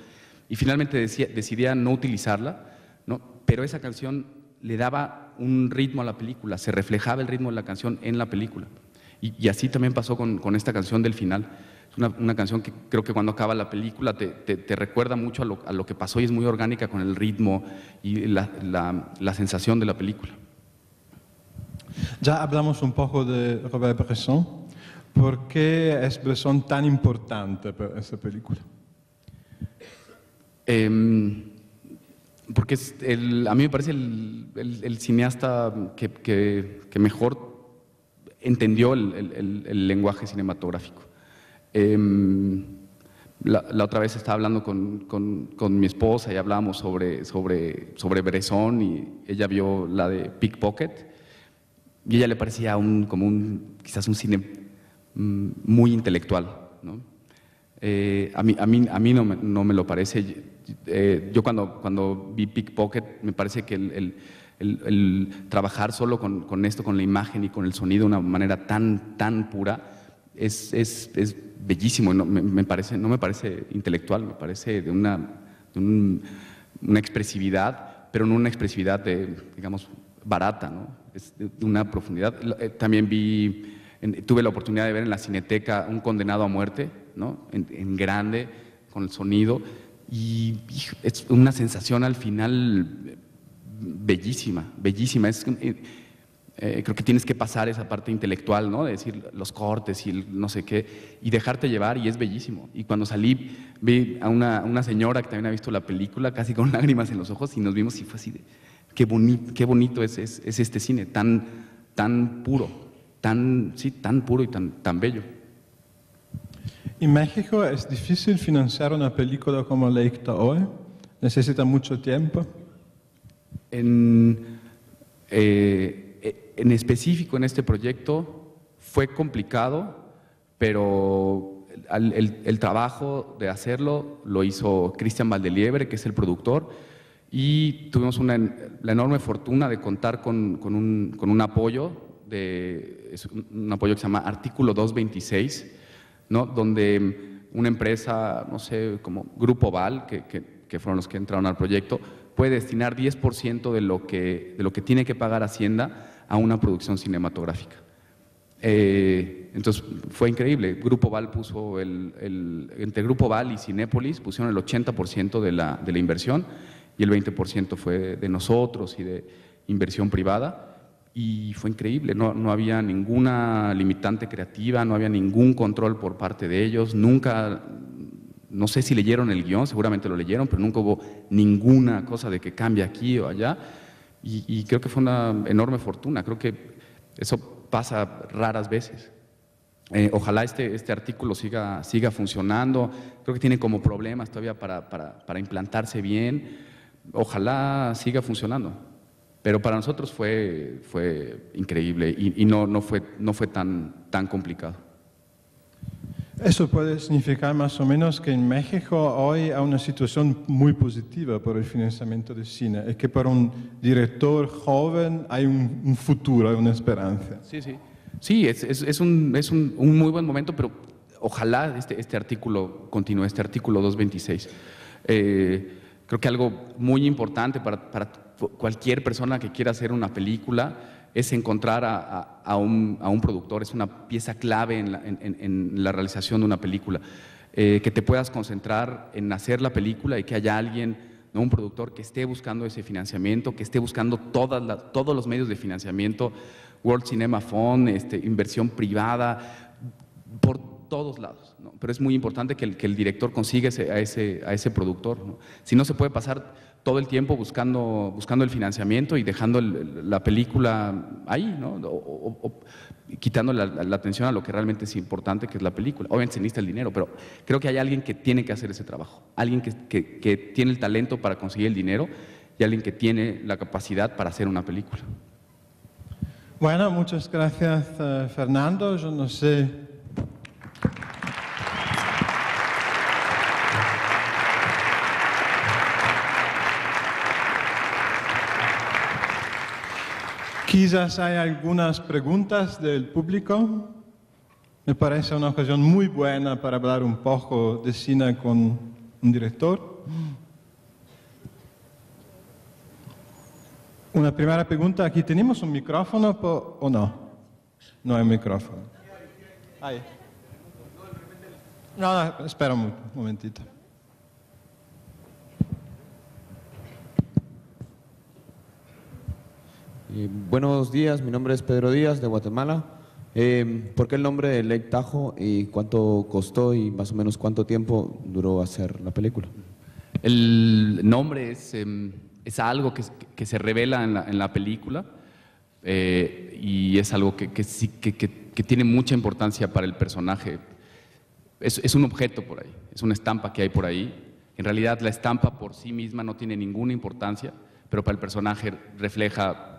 Y finalmente decidía no utilizarla, ¿no? Pero esa canción le daba un ritmo a la película, se reflejaba el ritmo de la canción en la película. Y así también pasó con esta canción del final. Es una canción que creo que cuando acaba la película te recuerda mucho a lo que pasó, y es muy orgánica con el ritmo y la sensación de la película. Ya hablamos un poco de Robert Bresson. ¿Por qué es Bresson tan importante para esa película? Porque a mí me parece el cineasta que mejor entendió el lenguaje cinematográfico. La otra vez estaba hablando con mi esposa y hablábamos sobre Bresson, y ella vio la de Pickpocket y a ella le parecía quizás un cine muy intelectual, ¿no? A mí no me lo parece. Yo cuando vi Pickpocket, me parece que el trabajar solo con esto, con la imagen y con el sonido de una manera tan pura, es bellísimo. No me parece intelectual, me parece de una expresividad, pero no una expresividad digamos, barata, ¿no? Es de una profundidad. También tuve la oportunidad de ver en la Cineteca Un condenado a muerte, ¿no? En grande, con el sonido, y es una sensación al final bellísima. Creo que tienes que pasar esa parte intelectual, ¿no? De decir los cortes y no sé qué, y dejarte llevar, y es bellísimo. Y cuando salí, vi a una señora que también ha visto la película, casi con lágrimas en los ojos, y nos vimos y fue así de, qué bonito es este cine, tan puro, tan puro y tan bello. ¿En México es difícil financiar una película como Lake Tahoe? ¿Necesita mucho tiempo? En específico en este proyecto fue complicado, pero el trabajo de hacerlo lo hizo Cristian Valdeliebre, que es el productor, y tuvimos la enorme fortuna de contar con un apoyo es un apoyo que se llama Artículo 226, ¿no? Donde una empresa, no sé, como Grupo Val, que fueron los que entraron al proyecto, puede destinar 10% de lo que tiene que pagar Hacienda a una producción cinematográfica. Entonces fue increíble. Grupo Val puso entre Grupo Val y Cinépolis pusieron el 80% de la inversión y el 20% fue de nosotros y de inversión privada. Y fue increíble, no había ninguna limitante creativa, no había ningún control por parte de ellos, nunca, no sé si leyeron el guión, seguramente lo leyeron, pero nunca hubo ninguna cosa de que cambie aquí o allá, y creo que fue una enorme fortuna, creo que eso pasa raras veces. Ojalá este artículo siga funcionando, creo que tiene como problemas todavía para implantarse bien, ojalá siga funcionando. Pero para nosotros fue increíble y no fue tan complicado. Eso puede significar más o menos que en México hoy hay una situación muy positiva por el financiamiento del cine, es que para un director joven hay un futuro, hay una esperanza. Sí, es un muy buen momento, pero ojalá este artículo continúe, este artículo 226. Creo que algo muy importante para cualquier persona que quiera hacer una película es encontrar a un productor, es una pieza clave en la realización de una película, que te puedas concentrar en hacer la película y que haya alguien, ¿no? Un productor que esté buscando ese financiamiento, que esté buscando todos los medios de financiamiento, World Cinema Fund, inversión privada, por todos lados, ¿no? Pero es muy importante que el director consiga a ese productor, ¿no? Si no, se puede pasar todo el tiempo buscando el financiamiento y dejando la película ahí, ¿no? O quitando la atención a lo que realmente es importante, que es la película. Obviamente se necesita el dinero, pero creo que hay alguien que tiene que hacer ese trabajo, alguien que tiene el talento para conseguir el dinero y alguien que tiene la capacidad para hacer una película. Bueno, muchas gracias, Fernando. Yo no sé. Quizás hay algunas preguntas del público. Me parece una ocasión muy buena para hablar un poco de cine con un director. Una primera pregunta. ¿Aquí tenemos un micrófono o no? No hay micrófono. Ahí. No, espera un momentito. Buenos días, mi nombre es Pedro Díaz de Guatemala. ¿Por qué el nombre de Lake Tahoe y cuánto costó y más o menos cuánto tiempo duró hacer la película? El nombre es algo que se revela en la película y es algo que tiene mucha importancia para el personaje. Es un objeto por ahí, es una estampa que hay por ahí. En realidad la estampa por sí misma no tiene ninguna importancia, pero para el personaje refleja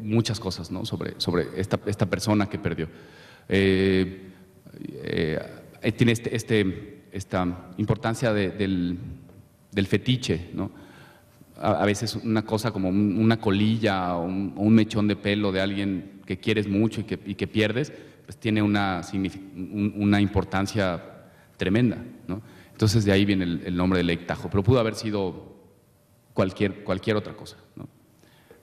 muchas cosas, ¿no? sobre esta persona que perdió. Tiene esta importancia del fetiche, ¿no? A veces una cosa como una colilla o un mechón de pelo de alguien que quieres mucho y que pierdes, pues tiene una importancia tremenda, ¿no? Entonces de ahí viene el nombre de Lake Tahoe, pero pudo haber sido cualquier otra cosa, ¿no?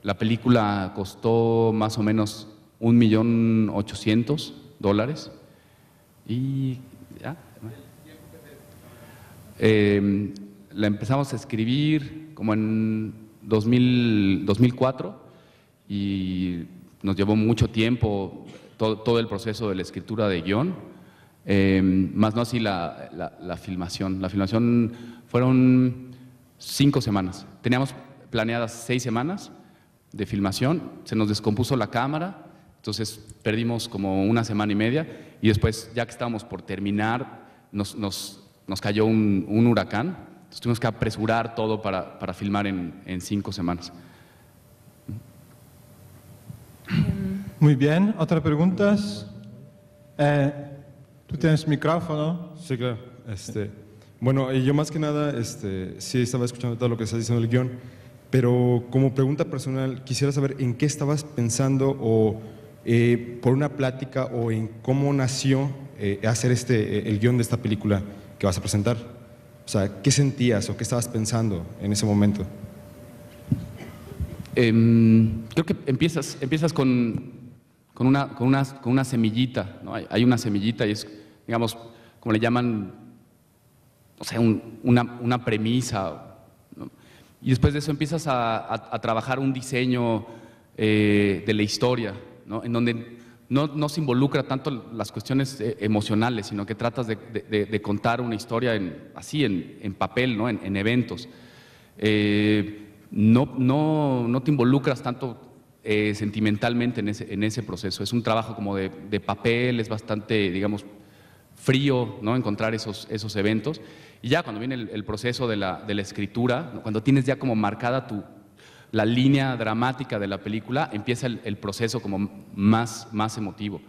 La película costó más o menos $1.800.000 y ya. La empezamos a escribir como en 2004 y nos llevó mucho tiempo todo el proceso de la escritura de guión, más no así la filmación. La filmación fueron 5 semanas. Teníamos planeadas 6 semanas de filmación, se nos descompuso la cámara, entonces perdimos como 1 semana y media y después, ya que estábamos por terminar, nos cayó un huracán, entonces tuvimos que apresurar todo para filmar en 5 semanas. Muy bien, ¿otras preguntas? ¿Tú tienes micrófono? Sí, claro. Bueno, yo más que nada sí estaba escuchando todo lo que estás diciendo del guión, pero como pregunta personal quisiera saber en qué estabas pensando o por una plática o en cómo nació hacer el guión de esta película que vas a presentar. O sea, ¿qué sentías o qué estabas pensando en ese momento? Creo que empiezas con una semillita, ¿no? Hay una semillita y es, digamos, como le llaman, o sea, una premisa, ¿no? Y después de eso empiezas a trabajar un diseño de la historia, ¿no? En donde no se involucra tanto las cuestiones emocionales, sino que tratas de contar una historia así en papel, ¿no? En eventos. No te involucras tanto sentimentalmente en ese proceso. Es un trabajo como de papel, es bastante, digamos, frío, ¿no? Encontrar esos eventos. Y ya cuando viene el proceso de la escritura, ¿no? Cuando tienes ya como marcada la línea dramática de la película, empieza el proceso como más emotivo.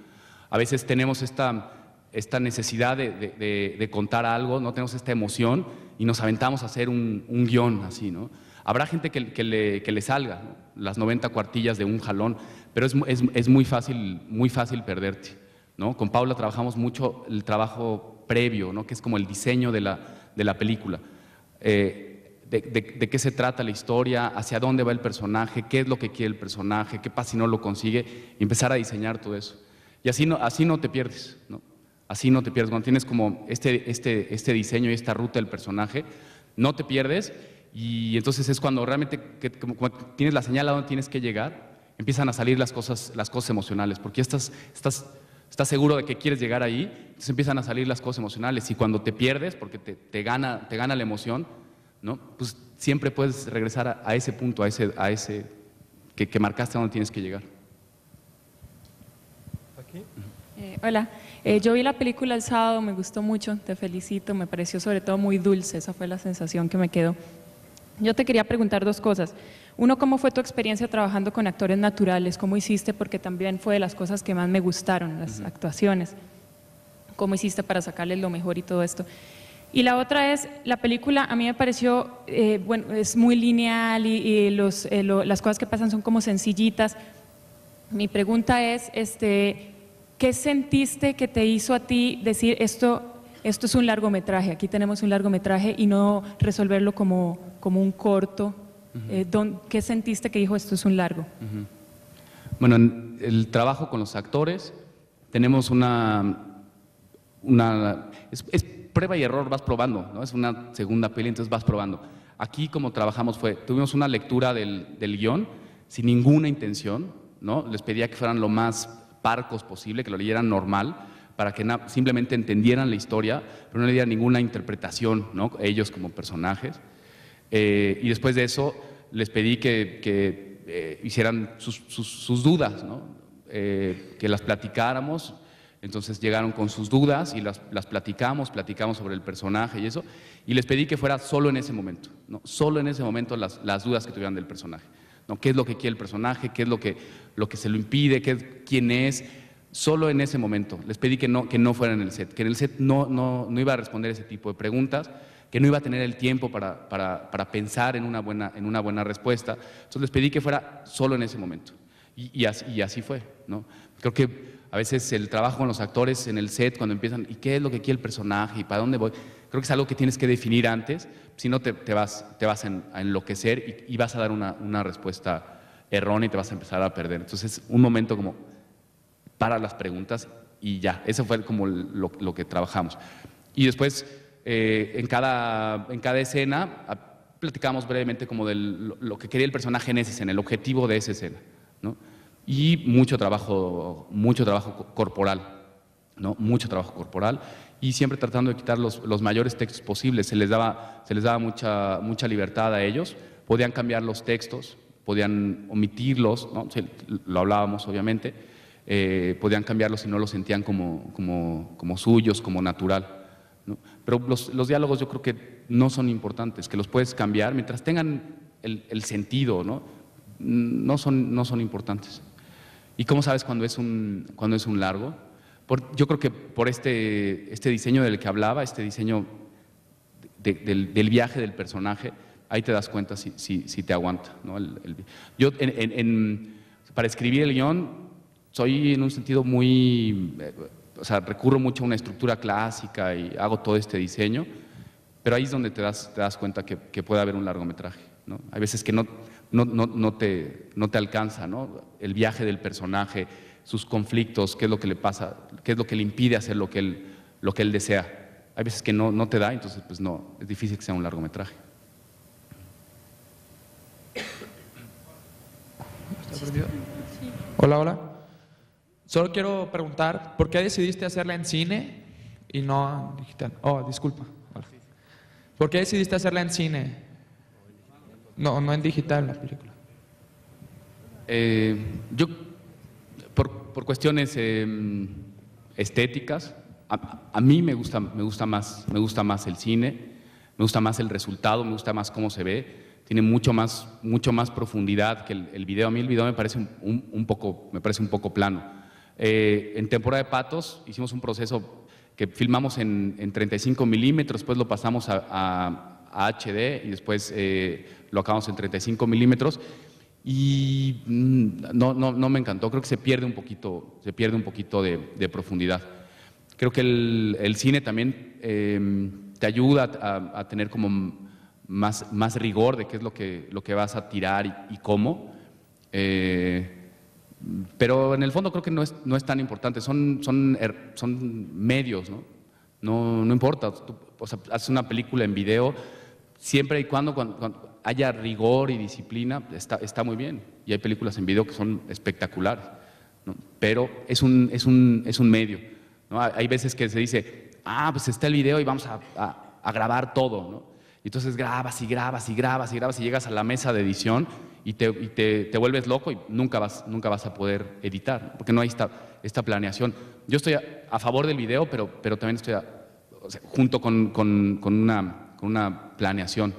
A veces tenemos esta necesidad de contar algo, ¿no? Tenemos esta emoción y nos aventamos a hacer un guión así, ¿no? Habrá gente que le salga, ¿no? Las 90 cuartillas de un jalón, pero es muy fácil perderte, ¿no? Con Paula trabajamos mucho el trabajo previo, ¿no? Que es como el diseño de la película. De qué se trata la historia, hacia dónde va el personaje, qué es lo que quiere el personaje, qué pasa si no lo consigue, y empezar a diseñar todo eso. Y así no te pierdes, ¿no? Así no te pierdes. Cuando tienes como este diseño y esta ruta del personaje, no te pierdes, y entonces es cuando realmente como tienes la señal a dónde tienes que llegar, empiezan a salir las cosas emocionales, porque estás seguro de que quieres llegar ahí, entonces empiezan a salir las cosas emocionales, y cuando te pierdes, porque te gana la emoción, ¿no? Pues siempre puedes regresar a ese punto, a ese que marcaste a donde tienes que llegar. Hola, yo vi la película el sábado, me gustó mucho, te felicito, me pareció sobre todo muy dulce, esa fue la sensación que me quedó. Yo te quería preguntar dos cosas. Uno, ¿cómo fue tu experiencia trabajando con actores naturales? ¿Cómo hiciste? Porque también fue de las cosas que más me gustaron, las actuaciones. ¿Cómo hiciste para sacarles lo mejor y todo esto? Y la otra es, la película a mí me pareció, bueno, es muy lineal y las cosas que pasan son como sencillitas. Mi pregunta es, ¿qué sentiste que te hizo a ti decir esto es un largometraje, aquí tenemos un largometraje y no resolverlo como un corto? ¿Qué sentiste que dijo esto es un largo? Bueno, en el trabajo con los actores tenemos es prueba y error, vas probando, ¿no? Es una segunda peli, entonces vas probando. Aquí como trabajamos tuvimos una lectura del guión sin ninguna intención, ¿no? Les pedía que fueran lo más parcos posible, que lo leyeran normal, para que simplemente entendieran la historia, pero no le dieran ninguna interpretación, ¿no? Ellos como personajes. Y después de eso les pedí que hicieran sus dudas, ¿no? Que las platicáramos. Entonces llegaron con sus dudas y las platicamos sobre el personaje y eso, y les pedí que fuera solo en ese momento, ¿no? Solo en ese momento las dudas que tuvieran del personaje, ¿no? ¿Qué es lo que quiere el personaje? ¿Qué es lo que se lo impide? ¿Quién es? Solo en ese momento. Les pedí que no fuera en el set, que en el set no iba a responder ese tipo de preguntas, que no iba a tener el tiempo para pensar en una buena respuesta. Entonces les pedí que fuera solo en ese momento. Y así fue, ¿no? Creo que a veces el trabajo con los actores en el set, cuando empiezan, ¿y qué es lo que quiere el personaje? ¿Y para dónde voy? Creo que es algo que tienes que definir antes, si no te vas a enloquecer y vas a dar una respuesta errónea y te vas a empezar a perder. Entonces, un momento como para las preguntas y ya, eso fue como lo que trabajamos. Y después, en cada escena, platicamos brevemente como de lo que quería el personaje en esa escena, el objetivo de esa escena, ¿no? Y mucho trabajo corporal, ¿no? Mucho trabajo corporal, y siempre tratando de quitar los mayores textos posibles. Se les daba mucha libertad a ellos, podían cambiar los textos, podían omitirlos, ¿no? Lo hablábamos obviamente, podían cambiarlos si no los sentían como suyos, como natural, ¿no? Pero los diálogos yo creo que no son importantes, que los puedes cambiar mientras tengan el sentido, ¿no? No son importantes. ¿Y cómo sabes cuando es un largo? Yo creo que por este diseño del que hablaba, este diseño del viaje del personaje, ahí te das cuenta si te aguanta, ¿no? Yo para escribir el guión soy en un sentido muy, o sea, recurro mucho a una estructura clásica y hago todo este diseño, pero ahí es donde te das cuenta que puede haber un largometraje, ¿no? Hay veces que no te alcanza, ¿no? El viaje del personaje, sus conflictos, qué es lo que le pasa, qué es lo que le impide hacer lo que él desea. Hay veces que no te da, entonces pues no, es difícil que sea un largometraje. Hola, hola. Solo quiero preguntar, ¿por qué decidiste hacerla en cine y no en digital? Oh, disculpa. Hola. ¿Por qué decidiste hacerla en cine? No en digital la película. Yo, por cuestiones estéticas, a mí me gusta más el cine, me gusta más el resultado, me gusta más cómo se ve. Tiene mucho más profundidad que el video. A mí el video me parece un poco plano. En temporada de Patos hicimos un proceso que filmamos en 35 milímetros, después lo pasamos a HD y después lo acabamos en 35 milímetros y no me encantó. Creo que se pierde un poquito de profundidad. Creo que el cine también te ayuda a tener como más rigor de qué es lo que vas a tirar y cómo, pero en el fondo creo que no es tan importante, son medios, ¿no? No importa, tú, o sea, haces una película en video, siempre y cuando haya rigor y disciplina, está muy bien, y hay películas en video que son espectaculares, ¿no? Pero es un medio, ¿no? Hay veces que se dice, pues está el video y vamos a grabar todo, ¿no? Y entonces grabas y llegas a la mesa de edición y te vuelves loco y nunca vas a poder editar, porque no hay esta planeación. Yo estoy a favor del video, pero también estoy o sea, junto con una planeación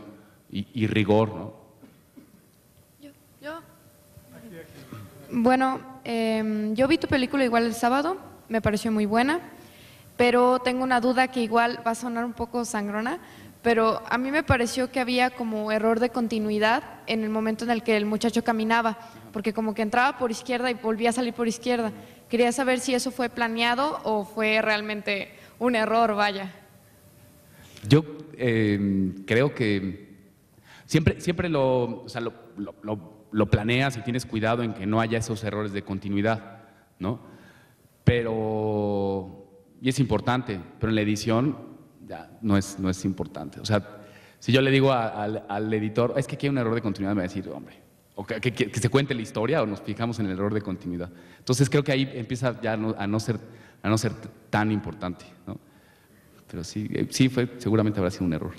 y rigor, ¿no? Bueno, yo vi tu película igual el sábado, me pareció muy buena, pero tengo una duda que igual va a sonar un poco sangrona, pero a mí me pareció que había como error de continuidad en el momento en el que el muchacho caminaba, porque como que entraba por izquierda y volvía a salir por izquierda. Quería saber si eso fue planeado o fue realmente un error, vaya. Yo creo que siempre lo planeas y tienes cuidado en que no haya esos errores de continuidad, ¿no? Y es importante, pero en la edición ya no es importante. O sea, si yo le digo al editor, es que aquí hay un error de continuidad, me va a decir, hombre, o que se cuente la historia o nos fijamos en el error de continuidad. Entonces creo que ahí empieza ya a no ser tan importante, ¿no? Pero sí seguramente habrá sido un error.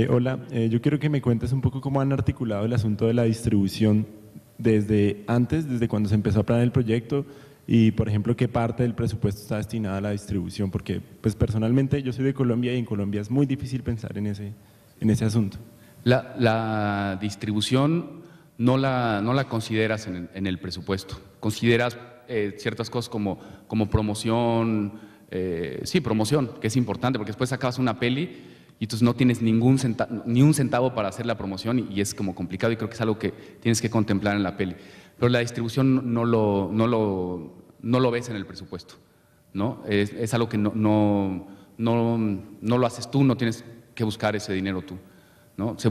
Hola, yo quiero que me cuentes un poco cómo han articulado el asunto de la distribución desde cuando se empezó a planear el proyecto y, por ejemplo, qué parte del presupuesto está destinada a la distribución, porque pues personalmente yo soy de Colombia y en Colombia es muy difícil pensar en ese asunto. La distribución no la consideras en el presupuesto, consideras ciertas cosas como promoción, promoción, que es importante, porque después acabas una peli y entonces no tienes ni un centavo para hacer la promoción y es como complicado y creo que es algo que tienes que contemplar en la peli. Pero la distribución no lo ves en el presupuesto, ¿no? Es algo que no lo haces tú, no tienes que buscar ese dinero tú, ¿no? Se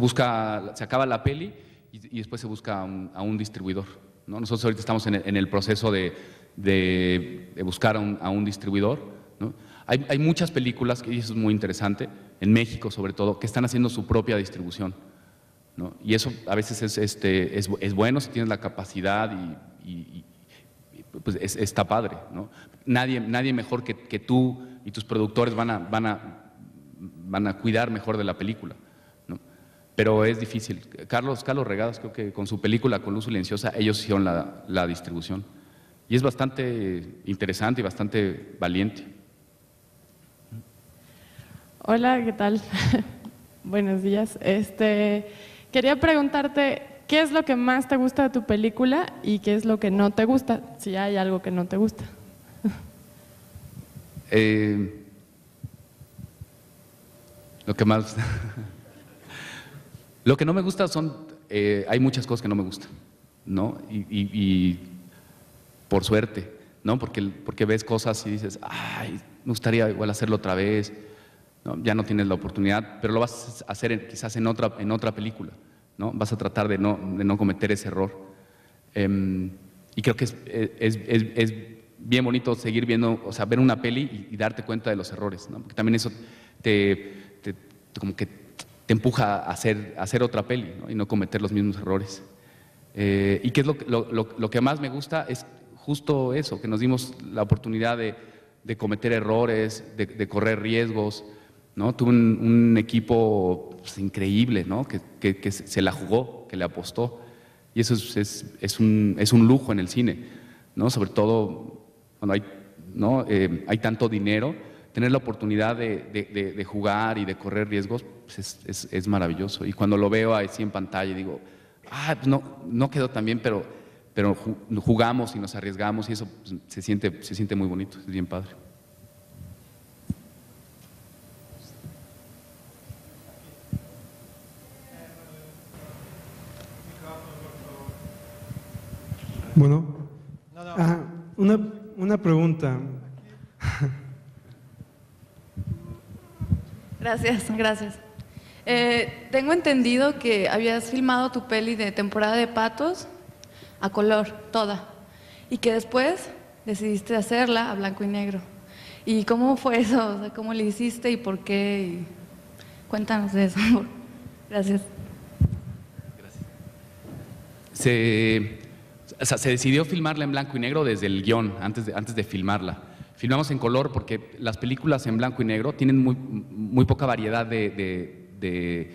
acaba la peli y después se busca a un distribuidor, ¿no? Nosotros ahorita estamos en el proceso de buscar a un distribuidor, ¿no? Hay muchas películas, y eso es muy interesante, en México sobre todo, que están haciendo su propia distribución, ¿no? Y eso a veces es bueno si tienes la capacidad y pues está padre, ¿no? Nadie mejor que tú y tus productores van a cuidar mejor de la película, ¿no? Pero es difícil. Carlos Regadas, creo que con su película Con Luz Silenciosa, ellos hicieron la distribución. Y es bastante interesante y bastante valiente. Hola, ¿qué tal? Buenos días. Quería preguntarte, ¿qué es lo que más te gusta de tu película y qué es lo que no te gusta? Si hay algo que no te gusta. Lo que más... Lo que no me gusta hay muchas cosas que no me gustan, ¿no? Y por suerte, ¿no? Porque ves cosas y dices, ay, me gustaría igual hacerlo otra vez, ¿no? Ya no tienes la oportunidad, pero lo vas a hacer quizás en otra película, ¿no? Vas a tratar de no cometer ese error. Y creo que es bien bonito seguir viendo, o sea, ver una peli y darte cuenta de los errores, ¿no? Porque también eso como que te empuja a hacer otra peli, ¿no? Y no cometer los mismos errores. Y que es lo que más me gusta es justo eso, que nos dimos la oportunidad de cometer errores, de correr riesgos, ¿no? Tuve un equipo pues, increíble, ¿no? Que se la jugó, que le apostó. Y eso es un lujo en el cine, ¿no? Sobre todo cuando hay tanto dinero, tener la oportunidad de jugar y de correr riesgos pues es maravilloso. Y cuando lo veo así en pantalla digo, pues no quedó tan bien, pero jugamos y nos arriesgamos y eso pues, se siente muy bonito, es bien padre. Bueno, una pregunta. Gracias. Tengo entendido que habías filmado tu peli de Temporada de Patos a color, toda, y que después decidiste hacerla a blanco y negro. ¿Y cómo fue eso? O sea, ¿cómo le hiciste y por qué? Cuéntanos de eso. Gracias. Se decidió filmarla en blanco y negro desde el guión, antes de filmarla. Filmamos en color porque las películas en blanco y negro tienen muy poca variedad de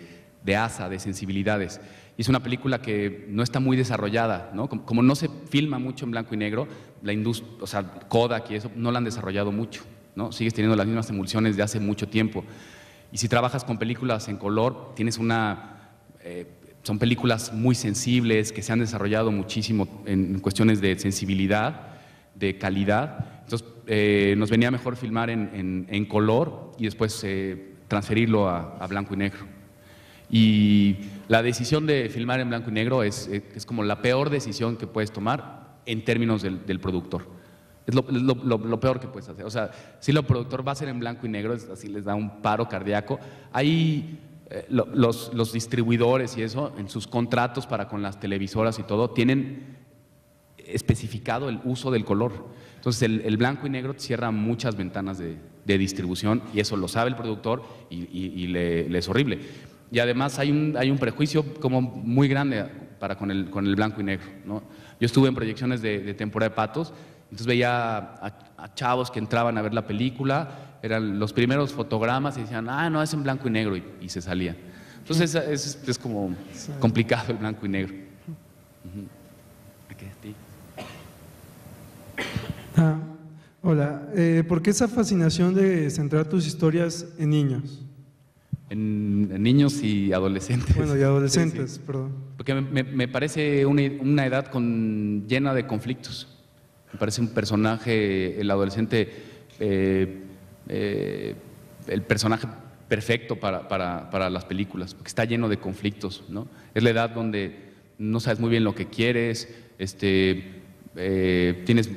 asa, de sensibilidades. Y es una película que no está muy desarrollada, ¿no? Como no se filma mucho en blanco y negro, la industria, o sea, Kodak y eso, no la han desarrollado mucho, ¿no? Sigues teniendo las mismas emulsiones de hace mucho tiempo. Y si trabajas con películas en color, tienes son películas muy sensibles, que se han desarrollado muchísimo en cuestiones de sensibilidad, de calidad. Entonces, nos venía mejor filmar en color y después transferirlo a blanco y negro. Y la decisión de filmar en blanco y negro es como la peor decisión que puedes tomar en términos del productor. Es lo peor que puedes hacer. O sea, si el productor va a ser en blanco y negro, así les da un paro cardíaco. Ahí los distribuidores y eso, en sus contratos para con las televisoras y todo, tienen especificado el uso del color. Entonces el blanco y negro cierra muchas ventanas de distribución y eso lo sabe el productor y le es horrible. Y además hay un prejuicio como muy grande con el blanco y negro, ¿no? Yo estuve en proyecciones de Temporada de Patos, entonces veía a chavos que entraban a ver la película, eran los primeros fotogramas y decían, no, es en blanco y negro y se salía. Entonces es como complicado el blanco y negro. Hola, ¿por qué esa fascinación de centrar tus historias en niños? En niños y adolescentes. Bueno, y adolescentes, sí. Perdón. Porque me parece una edad llena de conflictos. Me parece un personaje, el adolescente, el personaje perfecto para las películas, porque está lleno de conflictos, ¿no? Es la edad donde no sabes muy bien lo que quieres, tienes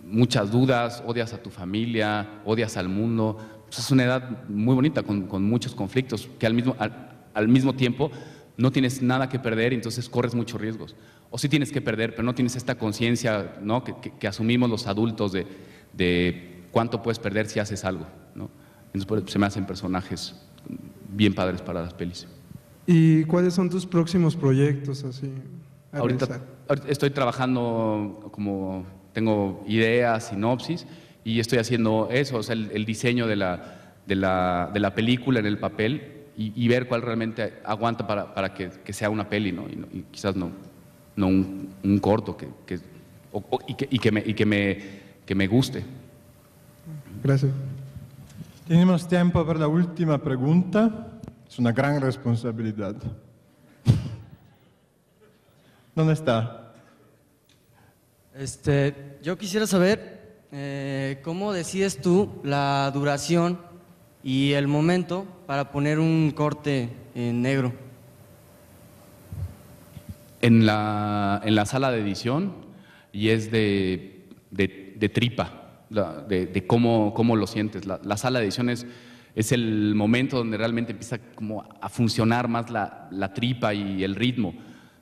muchas dudas, odias a tu familia, odias al mundo. Pues es una edad muy bonita, con muchos conflictos, que al mismo tiempo no tienes nada que perder y entonces corres muchos riesgos. O sí tienes que perder, pero no tienes esta conciencia, ¿no? que asumimos los adultos de cuánto puedes perder si haces algo, ¿no? Entonces se me hacen personajes bien padres para las pelis. ¿Y cuáles son tus próximos proyectos así? Ahorita estoy trabajando, tengo ideas, sinopsis, y estoy haciendo eso, o sea, el diseño de la película en el papel y ver cuál realmente aguanta para que sea una peli, ¿no? Y quizás no un corto que me guste. Gracias. Tenemos tiempo para la última pregunta. Es una gran responsabilidad. ¿Dónde está? Yo quisiera saber cómo decides tú la duración y el momento para poner un corte en negro. En la sala de edición, y es de tripa, de cómo lo sientes. La sala de edición es el momento donde realmente empieza como a funcionar más la tripa y el ritmo,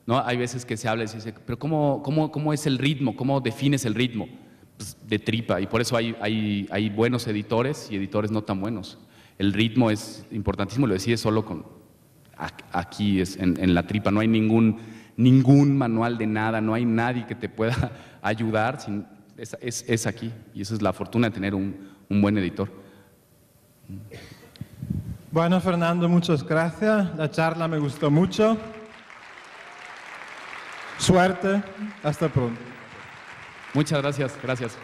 ¿no? Hay veces que se habla y se dice, pero ¿cómo es el ritmo? ¿Cómo defines el ritmo? Pues de tripa, y por eso hay buenos editores y editores no tan buenos. El ritmo es importantísimo, lo decides solo aquí, en la tripa. No hay ningún manual de nada, no hay nadie que te pueda ayudar, es aquí, y esa es la fortuna de tener un buen editor. Bueno, Fernando, muchas gracias. La charla me gustó mucho. Suerte. Hasta pronto. Muchas gracias.